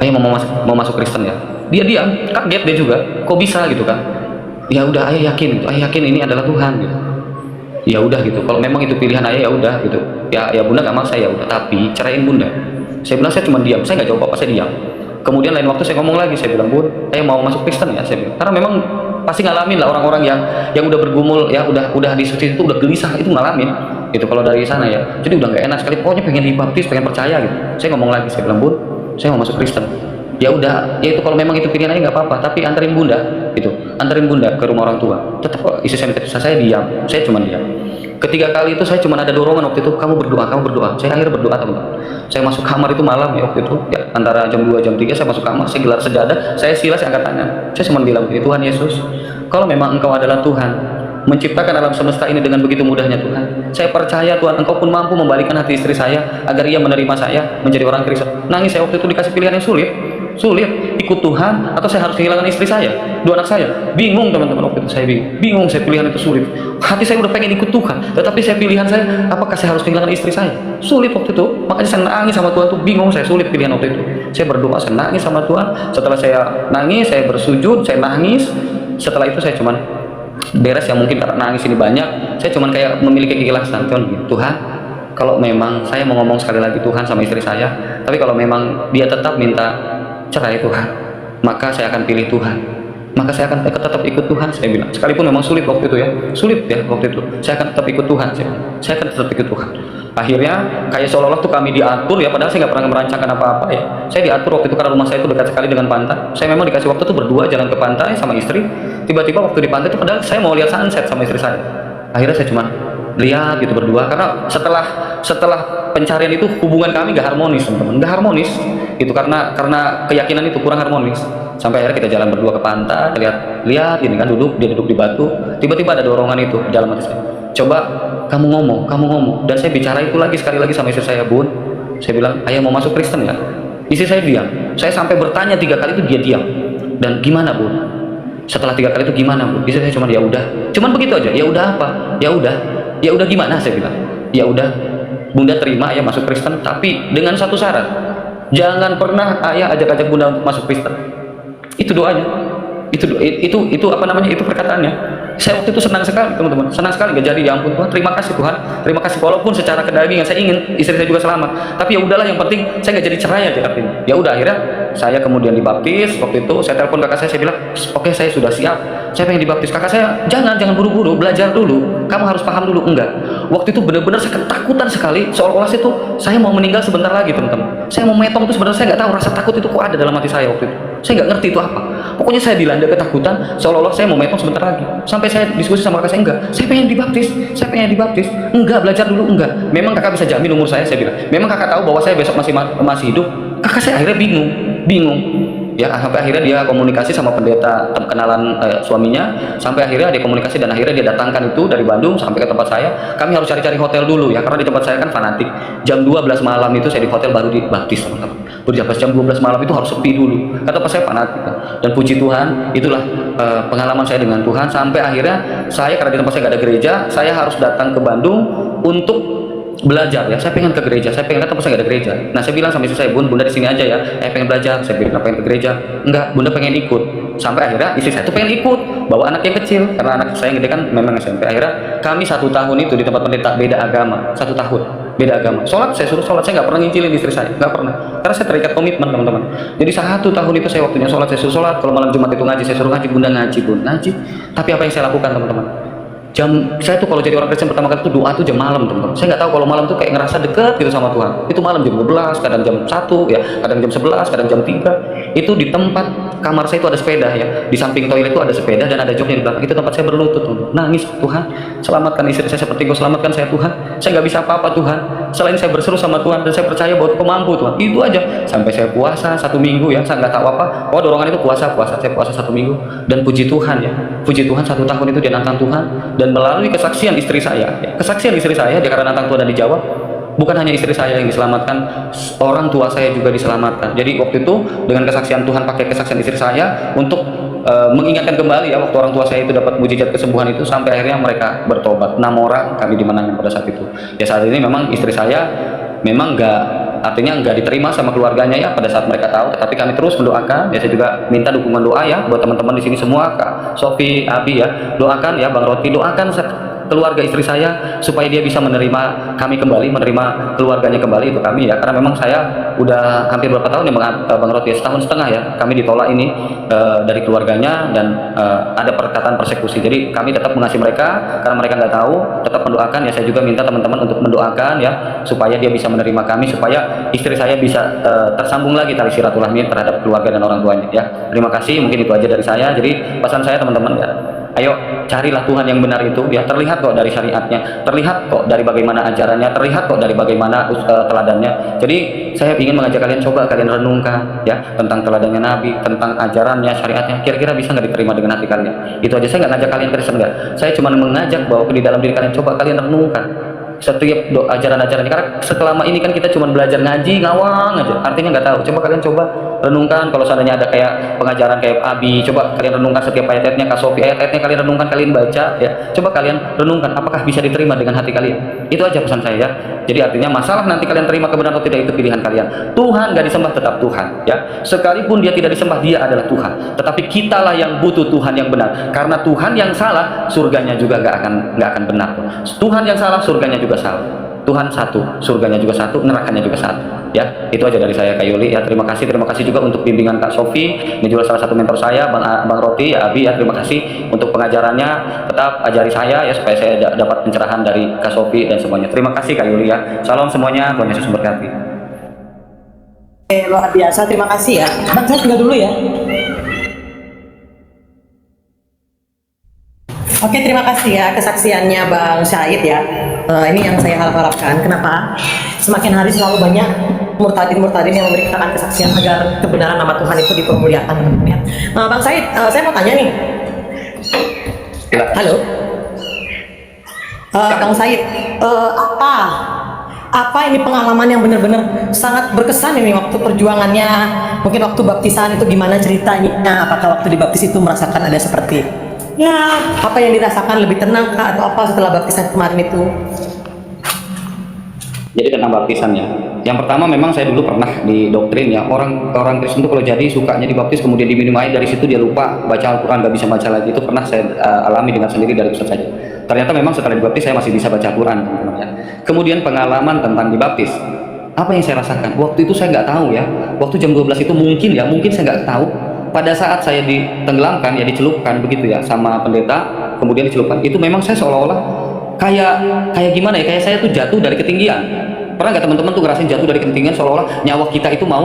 ayo mau masuk Kristen ya. Dia diam, kaget dia juga, kok bisa gitu kan. Ya udah, ayah yakin, ayah yakin ini adalah Tuhan gitu. Ya udah gitu, kalau memang itu pilihan ayah ya udah gitu. Ya bunda gak maksa, ya udah, tapi ceraiin bunda. Saya bilang, saya cuma diam, saya nggak jawab apa, saya diam. Kemudian lain waktu saya ngomong lagi, saya bilang, Bun, mau masuk Kristen ya, saya bilang. Karena memang pasti ngalamin lah orang-orang yang udah bergumul ya, udah di situ itu udah gelisah, itu ngalamin gitu kalau dari sana ya. Jadi udah nggak enak sekali, pokoknya pengen dibaptis, pengen percaya gitu. Saya ngomong lagi, saya bilang, Bun, saya mau masuk Kristen. Ya udah, ya itu kalau memang itu pilihan aja nggak apa-apa, tapi anterin bunda gitu, anterin bunda ke rumah orang tua. Tetap istri saya minta pisah, saya diam, saya cuma diam. Ketiga kali itu saya cuma ada dorongan waktu itu, kamu berdoa, kamu berdoa. Saya akhirnya berdoa, teman-teman. Saya masuk kamar itu malam ya waktu itu ya, antara jam 2 jam 3 saya masuk kamar, saya gelar sejadah, saya sila, saya angkat tangan. Saya cuma bilang, Tuhan Yesus, kalau memang Engkau adalah Tuhan, menciptakan alam semesta ini dengan begitu mudahnya Tuhan, saya percaya Tuhan, Engkau pun mampu membalikkan hati istri saya agar ia menerima saya menjadi orang Kristen. Nangis saya waktu itu, dikasih pilihan yang sulit, ikut Tuhan atau saya harus kehilangan istri saya, 2 anak saya. Bingung teman-teman, waktu itu saya bingung, saya pilihan itu sulit. Hati saya udah pengen ikut Tuhan, tetapi saya pilihan saya, apakah saya harus kehilangan istri saya? Sulit waktu itu, makanya saya nangis sama Tuhan tuh, bingung, saya sulit pilihan waktu itu. Saya berdoa, saya nangis sama Tuhan. Setelah saya nangis, saya bersujud, saya nangis. Setelah itu saya cuman beres ya, mungkin karena nangis ini banyak, saya cuman kayak memiliki keikhlasan. Tuhan, kalau memang saya mau ngomong sekali lagi Tuhan sama istri saya, tapi kalau memang dia tetap minta cerai Tuhan, maka saya akan pilih Tuhan, maka saya akan tetap ikut Tuhan, saya bilang. Sekalipun memang sulit waktu itu ya, sulit ya waktu itu, saya akan tetap ikut Tuhan, saya akan tetap ikut Tuhan. Akhirnya kayak seolah-olah tuh kami diatur ya, padahal saya nggak pernah merancangkan apa-apa ya. Saya diatur waktu itu karena rumah saya itu dekat sekali dengan pantai. Saya memang dikasih waktu tuh berdua jalan ke pantai sama istri. Tiba-tiba waktu di pantai itu, padahal saya mau lihat sunset sama istri saya. Akhirnya saya cuma lihat gitu berdua, karena setelah pencarian itu hubungan kami gak harmonis, teman-teman, gak harmonis itu karena keyakinan itu kurang harmonis. Sampai akhirnya kita jalan berdua ke pantai, lihat ini kan, dia duduk di batu. Tiba-tiba ada dorongan itu dalam hati saya, coba kamu ngomong. Dan saya bicara itu sekali lagi sama istri saya, Bun, saya bilang, ayah mau masuk Kristen ya? Istri saya diam. Saya sampai bertanya 3 kali itu dia diam. Dan gimana, Bun? Setelah 3 kali itu gimana, Bun? Istri saya cuma ya udah, cuman begitu aja. Ya udah apa? Ya udah gimana, saya bilang. Ya udah, bunda terima ayah masuk Kristen, tapi dengan satu syarat, jangan pernah ayah ajak bunda untuk masuk Kristen. Itu doanya, itu apa namanya, itu perkataannya. Saya waktu itu senang sekali, teman-teman, senang sekali. Gak jadi, ya ampun Tuhan, terima kasih Tuhan, terima kasih. Walaupun secara kedagingan saya ingin istri saya juga selamat, tapi ya udahlah, yang penting saya gak jadi cerai aja artinya. Ya udah, akhirnya saya kemudian dibaptis. Waktu itu saya telepon kakak saya bilang, oke, saya sudah siap, saya pengen dibaptis. Kakak saya, jangan buru-buru, belajar dulu, kamu harus paham dulu. Enggak, waktu itu benar-benar saya ketakutan sekali, seolah-olah itu saya mau meninggal sebentar lagi, teman-teman. Saya mau metong itu sebenarnya, saya nggak tahu, rasa takut itu kok ada dalam hati saya waktu itu. Saya nggak ngerti itu apa. Pokoknya saya dilanda ketakutan, seolah-olah saya mau metong sebentar lagi. Sampai saya diskusi sama kakak saya, enggak, saya pengen dibaptis. Enggak, belajar dulu. Enggak, memang kakak bisa jamin umur saya bilang. Memang kakak tahu bahwa saya besok masih hidup. Kakak saya akhirnya bingung. Ya, sampai akhirnya dia komunikasi sama pendeta kenalan suaminya, sampai akhirnya dia komunikasi dan akhirnya dia datangkan itu dari Bandung sampai ke tempat saya. Kami harus cari hotel dulu ya, karena di tempat saya kan fanatik. Jam 12 malam itu saya di hotel baru dibaptis, teman-teman. Jam 12 malam itu harus sepi dulu. Kata pas saya fanatik kan. Dan puji Tuhan, itulah pengalaman saya dengan Tuhan. Sampai akhirnya saya, karena di tempat saya nggak ada gereja, saya harus datang ke Bandung untuk belajar ya. Saya pengen ke gereja, saya pengen datang, saya nggak ada gereja. Nah, saya bilang sama istri saya, Bunda di sini aja ya, pengen belajar. Saya bilang, pengen ke gereja. Enggak, Bunda pengen ikut. Sampai akhirnya istri saya tuh pengen ikut, bawa anaknya kecil, karena anak saya yang gede kan memang SMP. Akhirnya kami 1 tahun itu di tempat pendeta beda agama, 1 tahun beda agama. Sholat, saya suruh sholat, saya nggak pernah ngincilin istri saya, nggak pernah, karena saya terikat komitmen, teman-teman. Jadi 1 tahun itu saya waktunya sholat, saya suruh sholat. Kalau malam Jumat itu ngaji, saya suruh ngaji. Bunda ngaji, Bun, ngaji. Tapi apa yang saya lakukan, teman-teman? Saya tuh kalau jadi orang Kristen pertama kali tuh doa tuh jam malam, teman-teman. Saya nggak tahu, kalau malam tuh kayak ngerasa deket gitu sama Tuhan. Itu malam jam 12, kadang jam 1 ya, kadang jam 11, kadang jam 3. Itu di tempat kamar saya itu ada sepeda ya, di samping toilet itu ada sepeda dan ada joknya di belakang. Itu tempat saya berlutut, nangis, Tuhan selamatkan istri saya seperti Kau selamatkan saya Tuhan. Saya nggak bisa apa-apa Tuhan, selain saya berseru sama Tuhan dan saya percaya bahwa Kau mampu Tuhan. Itu aja, sampai saya puasa 1 minggu ya, saya nggak tahu apa. Oh, dorongan itu puasa, saya puasa 1 minggu dan puji Tuhan ya, puji Tuhan 1 tahun itu dia nantang Tuhan, dan melalui kesaksian istri saya ya, kesaksian istri saya dia karena nantang Tuhan dan dijawab. Bukan hanya istri saya yang diselamatkan, orang tua saya juga diselamatkan. Jadi waktu itu dengan kesaksian Tuhan, pakai kesaksian istri saya untuk mengingatkan kembali ya, waktu orang tua saya itu dapat mujizat kesembuhan itu, sampai akhirnya mereka bertobat. 6 orang kami dimenangkan pada saat itu. Ya saat ini memang istri saya memang artinya nggak diterima sama keluarganya ya pada saat mereka tahu, tetapi kami terus mendoakan. Ya saya juga minta dukungan doa ya buat teman-teman di sini semua, Kak Sofi, Abi ya, doakan ya, Bang Roti, doakan keluarga istri saya supaya dia bisa menerima kami kembali, menerima keluarganya kembali, itu kami ya, karena memang saya udah hampir berapa tahun ya Bang Roti, 1,5 tahun ya kami ditolak ini dari keluarganya, dan ada perkataan persekusi. Jadi kami tetap mengasihi mereka karena mereka nggak tahu, tetap mendoakan ya. Saya juga minta teman-teman untuk mendoakan ya supaya dia bisa menerima kami, supaya istri saya bisa tersambung lagi tali silaturahmi terhadap keluarga dan orang tuanya ya. Terima kasih, mungkin itu aja dari saya. Jadi pesan saya teman-teman ya, ayo carilah Tuhan yang benar itu ya, terlihat kok dari syariatnya, terlihat kok dari bagaimana ajarannya, terlihat kok dari bagaimana teladannya. Jadi saya ingin mengajak kalian, coba kalian renungkan ya tentang teladannya Nabi, tentang ajarannya, syariatnya, kira-kira bisa nggak diterima dengan hati kalian. Itu aja, saya nggak ngajak kalian Kristen, nggak, saya cuma mengajak bahwa di dalam diri kalian, coba kalian renungkan setiap ajaran-ajarannya, karena selama ini kan kita cuma belajar ngaji ngawang aja, artinya nggak tahu. Coba kalian coba renungkan, kalau seandainya ada kayak pengajaran kayak Abi, coba kalian renungkan setiap ayat-ayatnya, Kak Sofi, ayat-ayatnya kalian renungkan, kalian baca ya, coba kalian renungkan apakah bisa diterima dengan hati kalian. Itu aja pesan saya ya. Jadi artinya masalah nanti kalian terima kebenaran atau tidak itu pilihan kalian. Tuhan gak disembah tetap Tuhan ya, sekalipun dia tidak disembah, dia adalah Tuhan, tetapi kitalah yang butuh Tuhan yang benar, karena Tuhan yang salah surganya juga nggak akan benar. Tuhan yang salah surganya juga salah. Tuhan satu, surganya juga satu, nerakanya juga satu ya. Itu aja dari saya, Kak Yuli ya. Terima kasih juga untuk bimbingan Kak Sofi, ini juga salah satu mentor saya, Bang Roti ya, Abi ya, terima kasih untuk pengajarannya. Tetap ajari saya ya supaya saya dapat pencerahan dari Kak Sofi dan semuanya. Terima kasih Kak Yuli ya. Salam semuanya, Tuhan Yesus memberkati. Luar biasa, terima kasih ya. Bang, saya tinggal dulu ya. Oke, terima kasih ya kesaksiannya Bang Syahid ya. Ini yang saya harapkan. Kenapa? Semakin hari selalu banyak murtadin yang memberikan kesaksian agar kebenaran nama Tuhan itu dipermuliakan. Ya. Bang Syahid, saya mau tanya nih. Halo. Bang Syahid, apa ini pengalaman yang benar-benar sangat berkesan ini waktu perjuangannya, mungkin waktu baptisan itu gimana ceritanya? Apakah waktu dibaptis itu merasakan ada seperti ya apa yang dirasakan, lebih tenang kah atau apa setelah baptisan kemarin itu? Jadi tentang baptisan ya, yang pertama memang saya dulu pernah didoktrin ya, orang Kristen itu kalau jadi sukanya dibaptis kemudian diminum air, dari situ dia lupa baca Al-Quran, nggak bisa baca lagi. Itu pernah saya alami dengan sendiri dari Ustaz saja. Ternyata memang setelah dibaptis saya masih bisa baca Al-Quran, teman-teman ya. Kemudian pengalaman tentang dibaptis, apa yang saya rasakan waktu itu saya nggak tahu ya. Waktu jam 12 itu mungkin saya nggak tahu. Pada saat saya ditenggelamkan ya, dicelupkan begitu ya sama pendeta, kemudian dicelupkan, itu memang saya seolah-olah kayak gimana ya, kayak saya tuh jatuh dari ketinggian. Pernah nggak teman-teman tuh ngerasain jatuh dari ketinggian, seolah-olah nyawa kita itu mau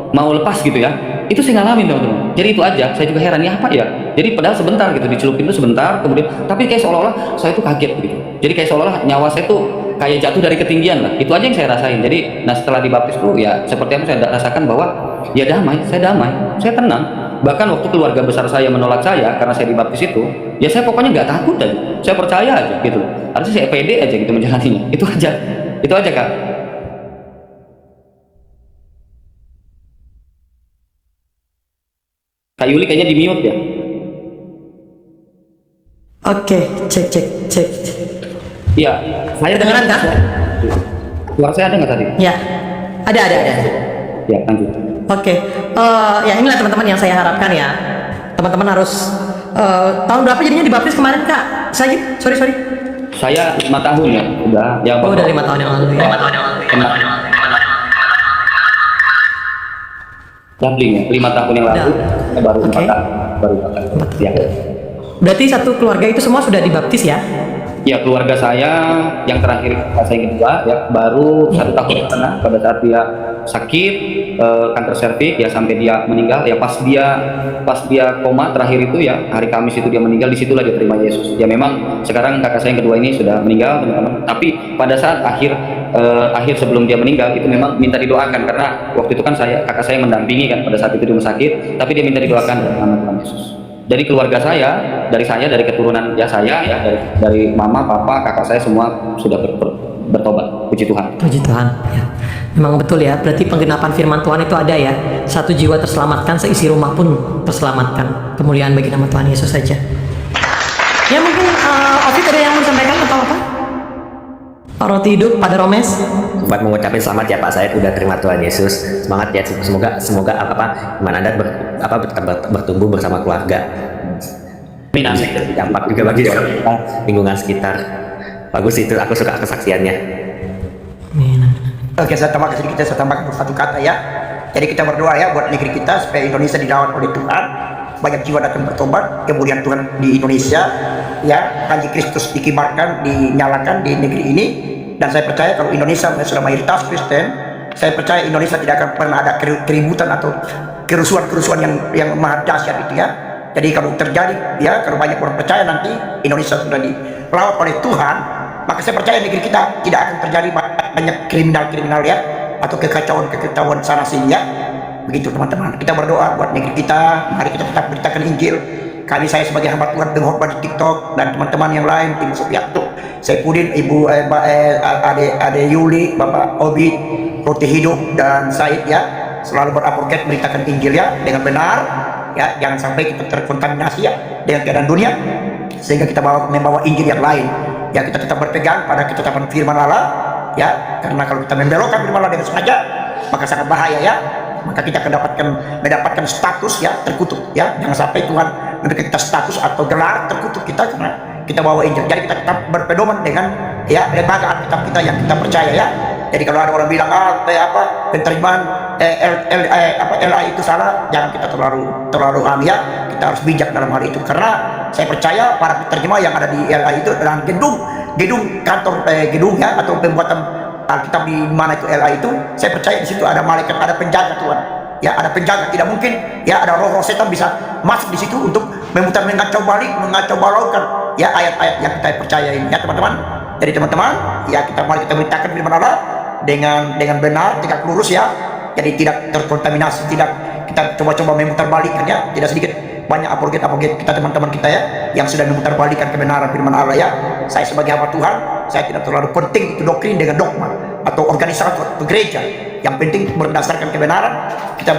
lepas gitu ya? Itu saya ngalamin teman-teman. Jadi itu aja, saya juga heran ya apa ya. Jadi padahal sebentar gitu, dicelupin itu sebentar, kemudian tapi kayak seolah-olah saya tuh kaget gitu. Jadi kayak seolah-olah nyawa saya tuh kayak jatuh dari ketinggian lah. Itu aja yang saya rasain. Jadi setelah dibaptis tuh ya seperti apa saya rasakan, bahwa ya damai, saya tenang. Bahkan waktu keluarga besar saya menolak saya karena saya dibaptis itu, ya saya pokoknya nggak takut aja, saya percaya aja gitu. Harusnya saya pede aja gitu menjalaninya. Itu aja Kak. Kak Yuli kayaknya di mute ya. Oke, cek. Iya, saya Kedengeran kah? Suara saya ada nggak tadi? Ya, ada. Ya, lanjut. Oke, ya inilah teman-teman yang saya harapkan ya. Teman-teman harus tahun berapa jadinya dibaptis kemarin Kak? Saya sorry. Saya 5 tahun ya, udah. Ya, udah 5 tahun yang lalu ya. Dabling ya, 5 tahun yang lalu, baru 4 tahun. Ya. Berarti satu keluarga itu semua sudah dibaptis ya? Ya, keluarga saya yang terakhir, saya yang kedua ya, baru 1 tahun karena pada saat dia sakit kanker serviks ya, sampai dia meninggal ya, pas dia koma terakhir itu ya, hari Kamis itu dia meninggal, disitulah dia terima Yesus. Ya memang sekarang kakak saya yang kedua ini sudah meninggal teman-teman, tapi pada saat akhir sebelum dia meninggal itu memang minta didoakan, karena waktu itu kan kakak saya mendampingi kan pada saat itu di rumah sakit, tapi dia minta didoakan dalam nama Tuhan Yesus. Dari keluarga saya, dari keturunan ya saya ya, dari mama, papa, kakak saya semua sudah bertobat. Puji Tuhan. Puji Tuhan. Ya. Memang betul ya. Berarti penggenapan firman Tuhan itu ada ya. 1 jiwa terselamatkan, seisi rumah pun terselamatkan. Kemuliaan bagi nama Tuhan Yesus saja. Ya mungkin Ovid ada yang mau disampaikan atau apa? Pak Roti Hidup, Pada Romes. Buat mengucapkan selamat ya Pak, saya udah terima Tuhan Yesus. Semangat ya, semoga iman Anda bertumbuh bersama keluarga. Dampak juga bagi lingkungan sekitar. Bagus itu, aku suka kesaksiannya. Amin. Oke, saya tambahkan satu kata ya. Jadi kita berdoa ya buat negeri kita supaya Indonesia dirawat oleh Tuhan, banyak jiwa datang bertobat, kemudian Tuhan di Indonesia ya, Panji Kristus dikibarkan, dinyalakan di negeri ini. Dan saya percaya kalau Indonesia sudah mayoritas Kristen, saya percaya Indonesia tidak akan pernah ada keributan atau kerusuhan yang maha dahsyat itu ya. Jadi kalau terjadi ya, kalau banyak orang percaya nanti Indonesia sudah dirawat oleh Tuhan, maka saya percaya negeri kita tidak akan terjadi banyak kriminal ya, atau kekacauan sana sini ya. Begitu teman-teman, kita berdoa buat negeri kita. Mari kita tetap beritakan Injil. Saya sebagai hamba Tuhan pengkhotbah di TikTok, dan teman-teman yang lain, tim Sofiato, saya Pudin, Ibu Ade Yuli, Bapak Obi, Roti Hidup, dan Said ya, selalu beradvokat beritakan Injil ya dengan benar ya, jangan sampai kita terkontaminasi ya dengan keadaan dunia, sehingga kita membawa Injil yang lain ya. Kita tetap berpegang pada ketetapan firman Allah ya, karena kalau kita membelokkan firman Allah dengan sengaja, maka sangat bahaya ya. Maka kita akan mendapatkan status ya terkutuk ya. Jangan sampai Tuhan memberikan kita status atau gelar terkutuk kita karena kita bawa Injil. Jadi kita tetap berpedoman dengan ya lembaga Alkitab kita yang kita percaya ya. Jadi kalau ada orang bilang penerimaan LA itu salah, jangan kita terlalu ya. Kita harus bijak dalam hal itu, karena saya percaya para penerjemah yang ada di LA itu dalam gedung kantor gedung ya, atau pembuatan Alkitab di mana itu LA itu, saya percaya di situ ada malaikat, ada penjaga Tuhan ya, ada penjaga. Tidak mungkin ya ada roh setan bisa masuk di situ untuk mengacau balaukan ya ayat-ayat yang kita percaya ini ya teman-teman. Jadi teman-teman ya, mari kita beritakan firman Allah dengan benar, tegak lurus ya. Jadi tidak terkontaminasi, tidak kita coba-coba memutarbalikkan ya. Tidak sedikit banyak apologet kita, teman-teman kita ya, yang sudah memutarbalikkan kebenaran firman Allah ya. Saya sebagai hamba Tuhan, saya tidak terlalu penting itu doktrin dengan dogma atau organisasi atau gereja. Yang penting berdasarkan kebenaran, kita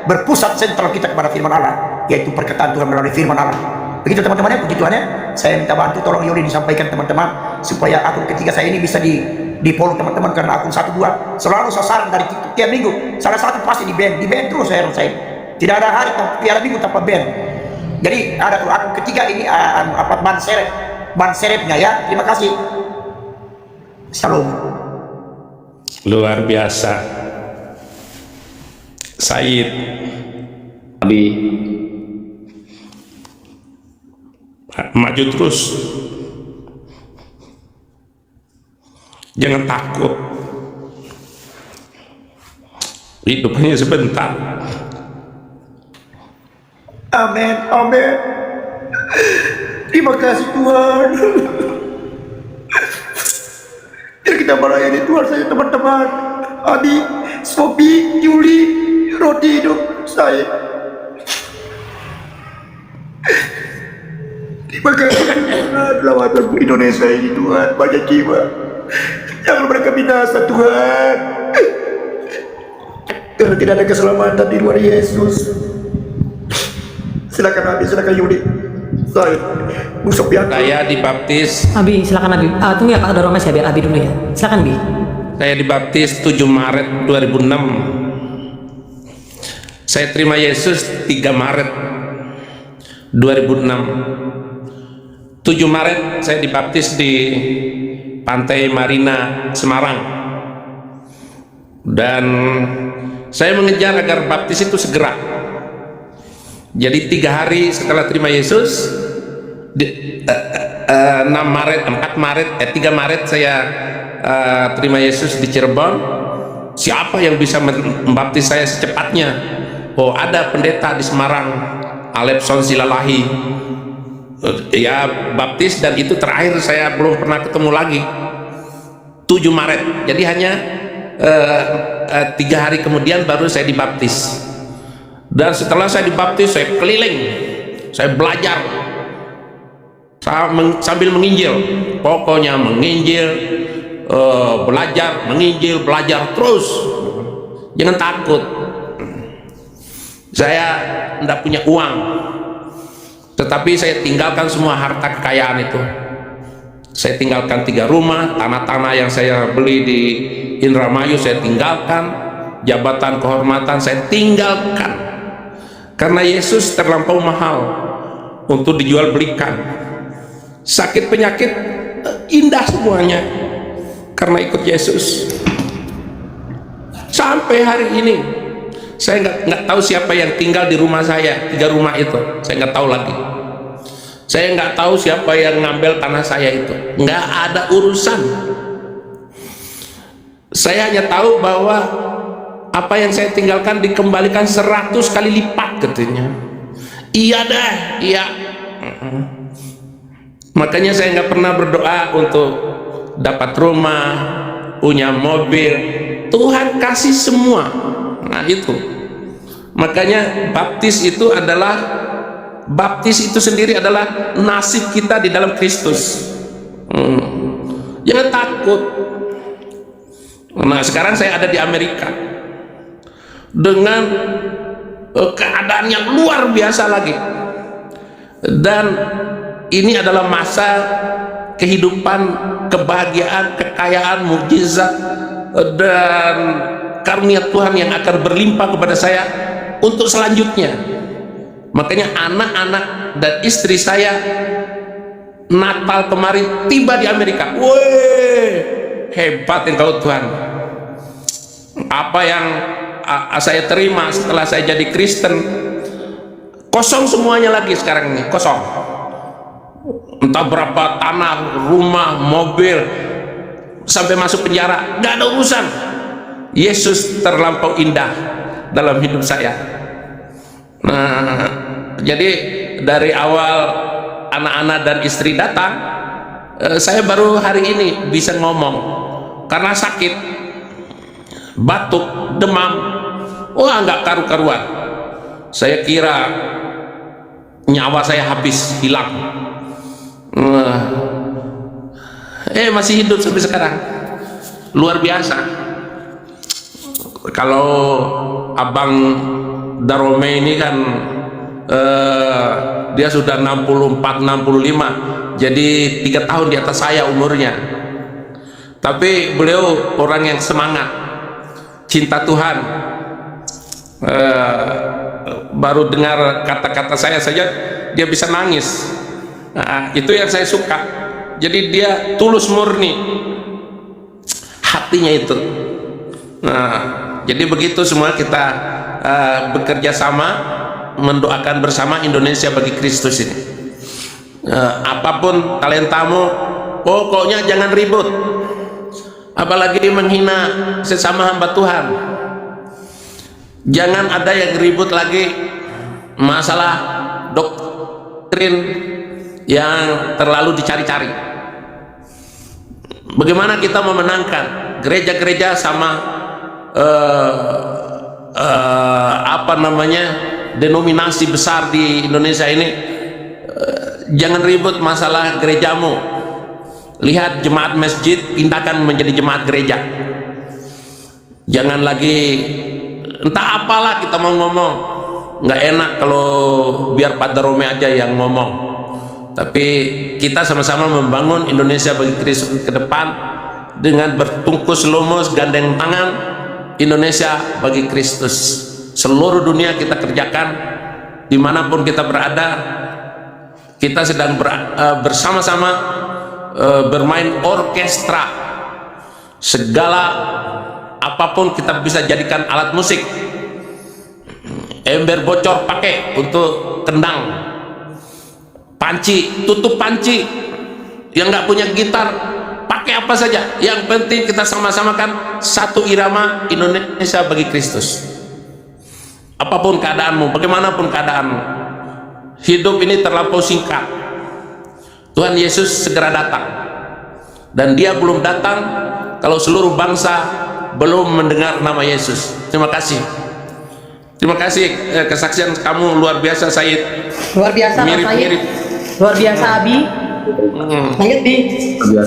berpusat sentral kita kepada firman Allah, yaitu perkataan Tuhan melalui firman Allah. Begitu teman-teman ya, puji Tuhan ya. Saya minta bantu, tolong Yuli disampaikan teman-teman, supaya akun ketiga saya ini bisa di follow teman-teman, karena akun 1, 2 selalu sasaran dari tiap minggu. Salah satu pasti di ban terus saya. Tidak ada hari tiada minggu tanpa ban. Jadi ada tuh akun ketiga ini ban serepnya ya. Terima kasih. Shalom. Luar biasa. Said. Abi. Maju terus. Jangan takut. Hidup hanya sebentar. Amin, amin. Terima kasih Tuhan. Biar kita melayani Tuhan saja teman-teman. Abi, Sophie, Yuli, Roti Hidup, saya. Terima kasih Tuhan, lawatan Indonesia ini Tuhan, banyak jiwa. Jangan mereka binasa Tuhan, karena tidak ada keselamatan di luar Yesus. Silakan Abi, silakan Yudi. Saya Busok ya. Saya dibaptis. Abi, silakan Abi. Tunggu ya Pak, ada Romes ya, biar Abi dulu ya. Silakan Bi. Saya dibaptis 7 Maret 2006. Saya terima Yesus 3 Maret 2006. 7 Maret saya dibaptis di Pantai Marina, Semarang. Dan saya mengejar agar baptis itu segera. Jadi 3 hari setelah terima Yesus, 6 Maret, 4 Maret, 3 Maret saya terima Yesus di Cirebon. Siapa yang bisa membaptis saya secepatnya? Oh, ada pendeta di Semarang, Alepson Silalahi, ya baptis, dan itu terakhir saya belum pernah ketemu lagi 7 Maret. Jadi hanya 3 hari kemudian baru saya dibaptis. Dan setelah saya dibaptis, saya keliling, saya belajar sambil menginjil. Pokoknya menginjil, belajar, menginjil, belajar terus. Jangan takut. Saya tidak punya uang, tetapi saya tinggalkan semua harta kekayaan itu. Saya tinggalkan 3 rumah, tanah-tanah yang saya beli di Indramayu saya tinggalkan, jabatan kehormatan saya tinggalkan, karena Yesus terlampau mahal untuk dijual belikan. Sakit penyakit indah semuanya karena ikut Yesus. Sampai hari ini saya nggak tahu siapa yang tinggal di rumah saya, 3 rumah itu saya nggak tahu lagi. Saya nggak tahu siapa yang ngambil tanah saya itu, nggak ada urusan. Saya hanya tahu bahwa apa yang saya tinggalkan dikembalikan 100 kali lipat katanya. Iya dah, iya. Makanya saya nggak pernah berdoa untuk dapat rumah, punya mobil. Tuhan kasih semua. Nah itu. Makanya baptis itu sendiri adalah nasib kita di dalam Kristus. Jangan takut. Nah sekarang saya ada di Amerika dengan keadaan yang luar biasa lagi, dan ini adalah masa kehidupan, kebahagiaan, kekayaan, mukjizat dan karunia Tuhan yang akan berlimpah kepada saya untuk selanjutnya. Makanya anak-anak dan istri saya Natal kemarin tiba di Amerika. Woi, hebat engkau Tuhan. Apa yang saya terima setelah saya jadi Kristen, kosong semuanya lagi sekarang ini, kosong. Entah berapa tanah, rumah, mobil, sampai masuk penjara, nggak ada urusan. Yesus terlampau indah dalam hidup saya. Nah, jadi dari awal anak-anak dan istri datang, saya baru hari ini bisa ngomong karena sakit, batuk, demam, wah nggak karu-karuan. Saya kira nyawa saya habis, hilang. Masih hidup sampai sekarang, luar biasa. Kalau Abang Darome ini kan dia sudah 64-65, jadi 3 tahun di atas saya umurnya. Tapi beliau orang yang semangat, cinta Tuhan. Baru dengar kata-kata saya saja dia bisa nangis. Nah, itu yang saya suka. Jadi dia tulus murni hatinya itu. Nah, jadi begitu semua kita bekerja sama, mendoakan bersama Indonesia bagi Kristus ini. Apapun talentamu, pokoknya jangan ribut, apalagi menghina sesama hamba Tuhan. Jangan ada yang ribut lagi masalah doktrin yang terlalu dicari-cari. Bagaimana kita memenangkan gereja-gereja sama denominasi besar di Indonesia ini? Jangan ribut masalah gerejamu. Lihat jemaat masjid, pindahkan menjadi jemaat gereja. Jangan lagi entah apalah kita mau ngomong. Nggak enak kalau biar Pak Darome aja yang ngomong. Tapi kita sama-sama membangun Indonesia bagi Kristus ke depan dengan bertungkus lumus, gandeng tangan. Indonesia bagi Kristus. Seluruh dunia kita kerjakan, dimanapun kita berada. Kita sedang bersama-sama bermain orkestra. Segala apapun kita bisa jadikan alat musik. Ember bocor pakai untuk kendang, panci tutup panci, yang nggak punya gitar, pakai apa saja, yang penting kita sama-samakan satu irama Indonesia bagi Kristus. Apapun keadaanmu, bagaimanapun keadaanmu, hidup ini terlampau singkat. Tuhan Yesus segera datang, dan dia belum datang kalau seluruh bangsa belum mendengar nama Yesus. Terima kasih. Terima kasih, kesaksian kamu luar biasa, Said. Luar biasa, Pak Said. Mirip-mirip. Luar biasa, Abi. Lanjut, Bi.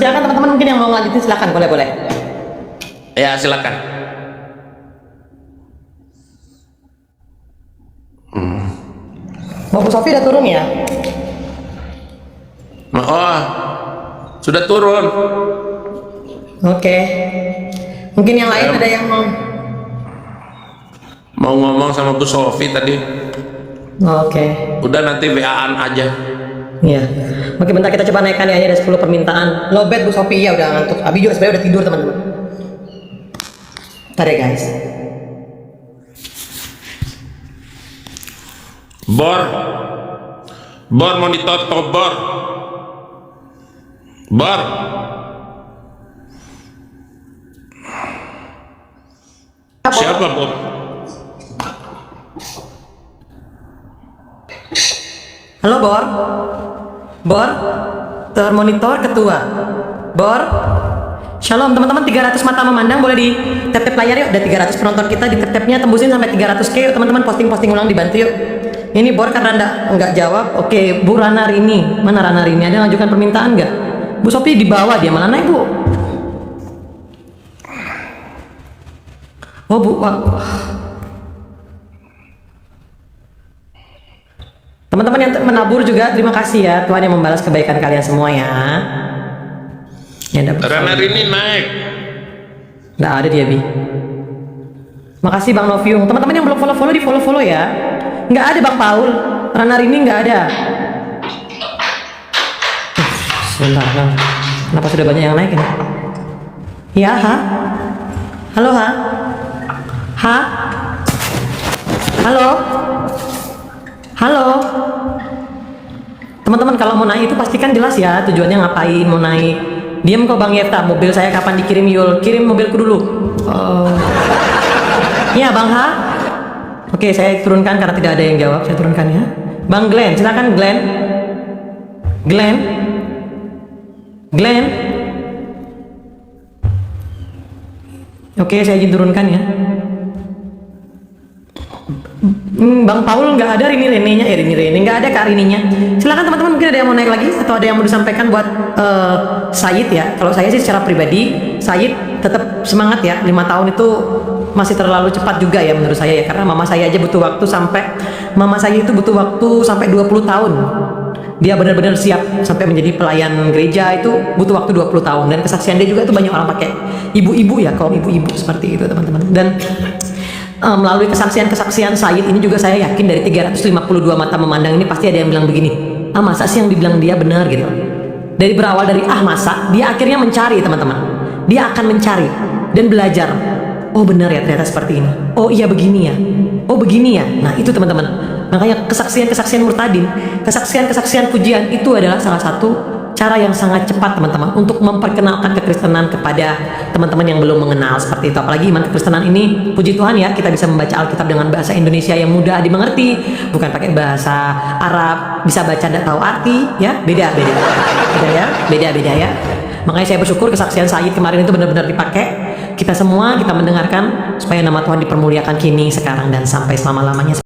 Silakan teman-teman, mungkin yang mau lanjutin silakan, boleh. Ya, silakan. Mau Bu Sofi udah turun ya? Oh, sudah turun. Oke. Mungkin yang lain ada yang Mau ngomong sama Bu Sofi tadi. Oke. Udah, nanti WA-an aja. Iya. Oke, bentar kita coba naikkan ya, ada 10 permintaan. Lobet Bu Sofi ya udah ngantuk. Abi juga sebenarnya udah tidur, teman-teman. Bentar ya, guys. Bor monitor to bor. Siapa Bor? Halo Bor, termonitor ketua. Bor, Shalom teman-teman, 300 mata memandang, boleh di tap-tap layar yuk. Ada 300 penonton kita, di tap-tapnya tembusin sampai 300k yuk teman-teman, posting ulang, dibantu yuk. Ini Bor karena nggak jawab. Oke, Bu Rana Rini, mana Rana Rini? Ada yang lanjutkan permintaan nggak? Bu Sofi di bawah, dia mana naik Bu? Oh Bu, teman-teman yang menabur juga terima kasih ya, Tuhan yang membalas kebaikan kalian semua ya. Rana Rini naik. Nggak ada dia, Bi. Makasih Bang Noviung. Teman-teman yang belum follow di follow ya. Nggak ada Bang Paul. Rana Rini nggak ada. Sebentar, Bang. Kenapa sudah banyak yang naik ini? Ya, ha? Halo, ha? Ha? Halo? Halo? Teman-teman kalau mau naik itu pastikan jelas ya tujuannya ngapain mau naik. Diam kok Bang Yefta, mobil saya kapan dikirim Yul? Kirim mobilku dulu. Iya Bang Ha? Oke, saya turunkan karena tidak ada yang jawab, saya turunkan ya. Bang Glenn, silakan Glenn. Glenn. Oke, saya izin turunkan ya. Bang Paul nggak ada, Rini Rene nggak ada Kak Rininya. Silakan teman-teman, mungkin ada yang mau naik lagi atau ada yang mau disampaikan buat Said ya. Kalau saya sih secara pribadi, Said tetap semangat ya. 5 tahun itu masih terlalu cepat juga ya menurut saya ya, karena mama saya aja butuh waktu sampai 20 tahun. Dia benar-benar siap sampai menjadi pelayan gereja, itu butuh waktu 20 tahun, dan kesaksian dia juga itu banyak orang pakai ibu-ibu ya, kaum ibu-ibu seperti itu teman-teman. Dan melalui kesaksian Said ini juga saya yakin dari 352 mata memandang ini pasti ada yang bilang begini, masa sih yang dibilang dia benar gitu. Dari berawal dari masa, dia akhirnya mencari teman-teman. Dia akan mencari dan belajar. Oh benar ya, ternyata seperti ini. Oh iya begini ya. Oh begini ya. Nah itu teman-teman. Makanya kesaksian murtadin, kesaksian pujian itu adalah salah satu cara yang sangat cepat teman-teman untuk memperkenalkan kekristenan kepada teman-teman yang belum mengenal seperti itu. Apalagi iman kekristenan ini, puji Tuhan ya, kita bisa membaca Alkitab dengan bahasa Indonesia yang mudah dimengerti, bukan pakai bahasa Arab, bisa baca tidak tahu arti ya, beda ya. Makanya saya bersyukur kesaksian Said kemarin itu benar-benar dipakai. Kita semua kita mendengarkan supaya nama Tuhan dipermuliakan kini, sekarang, dan sampai selama-lamanya.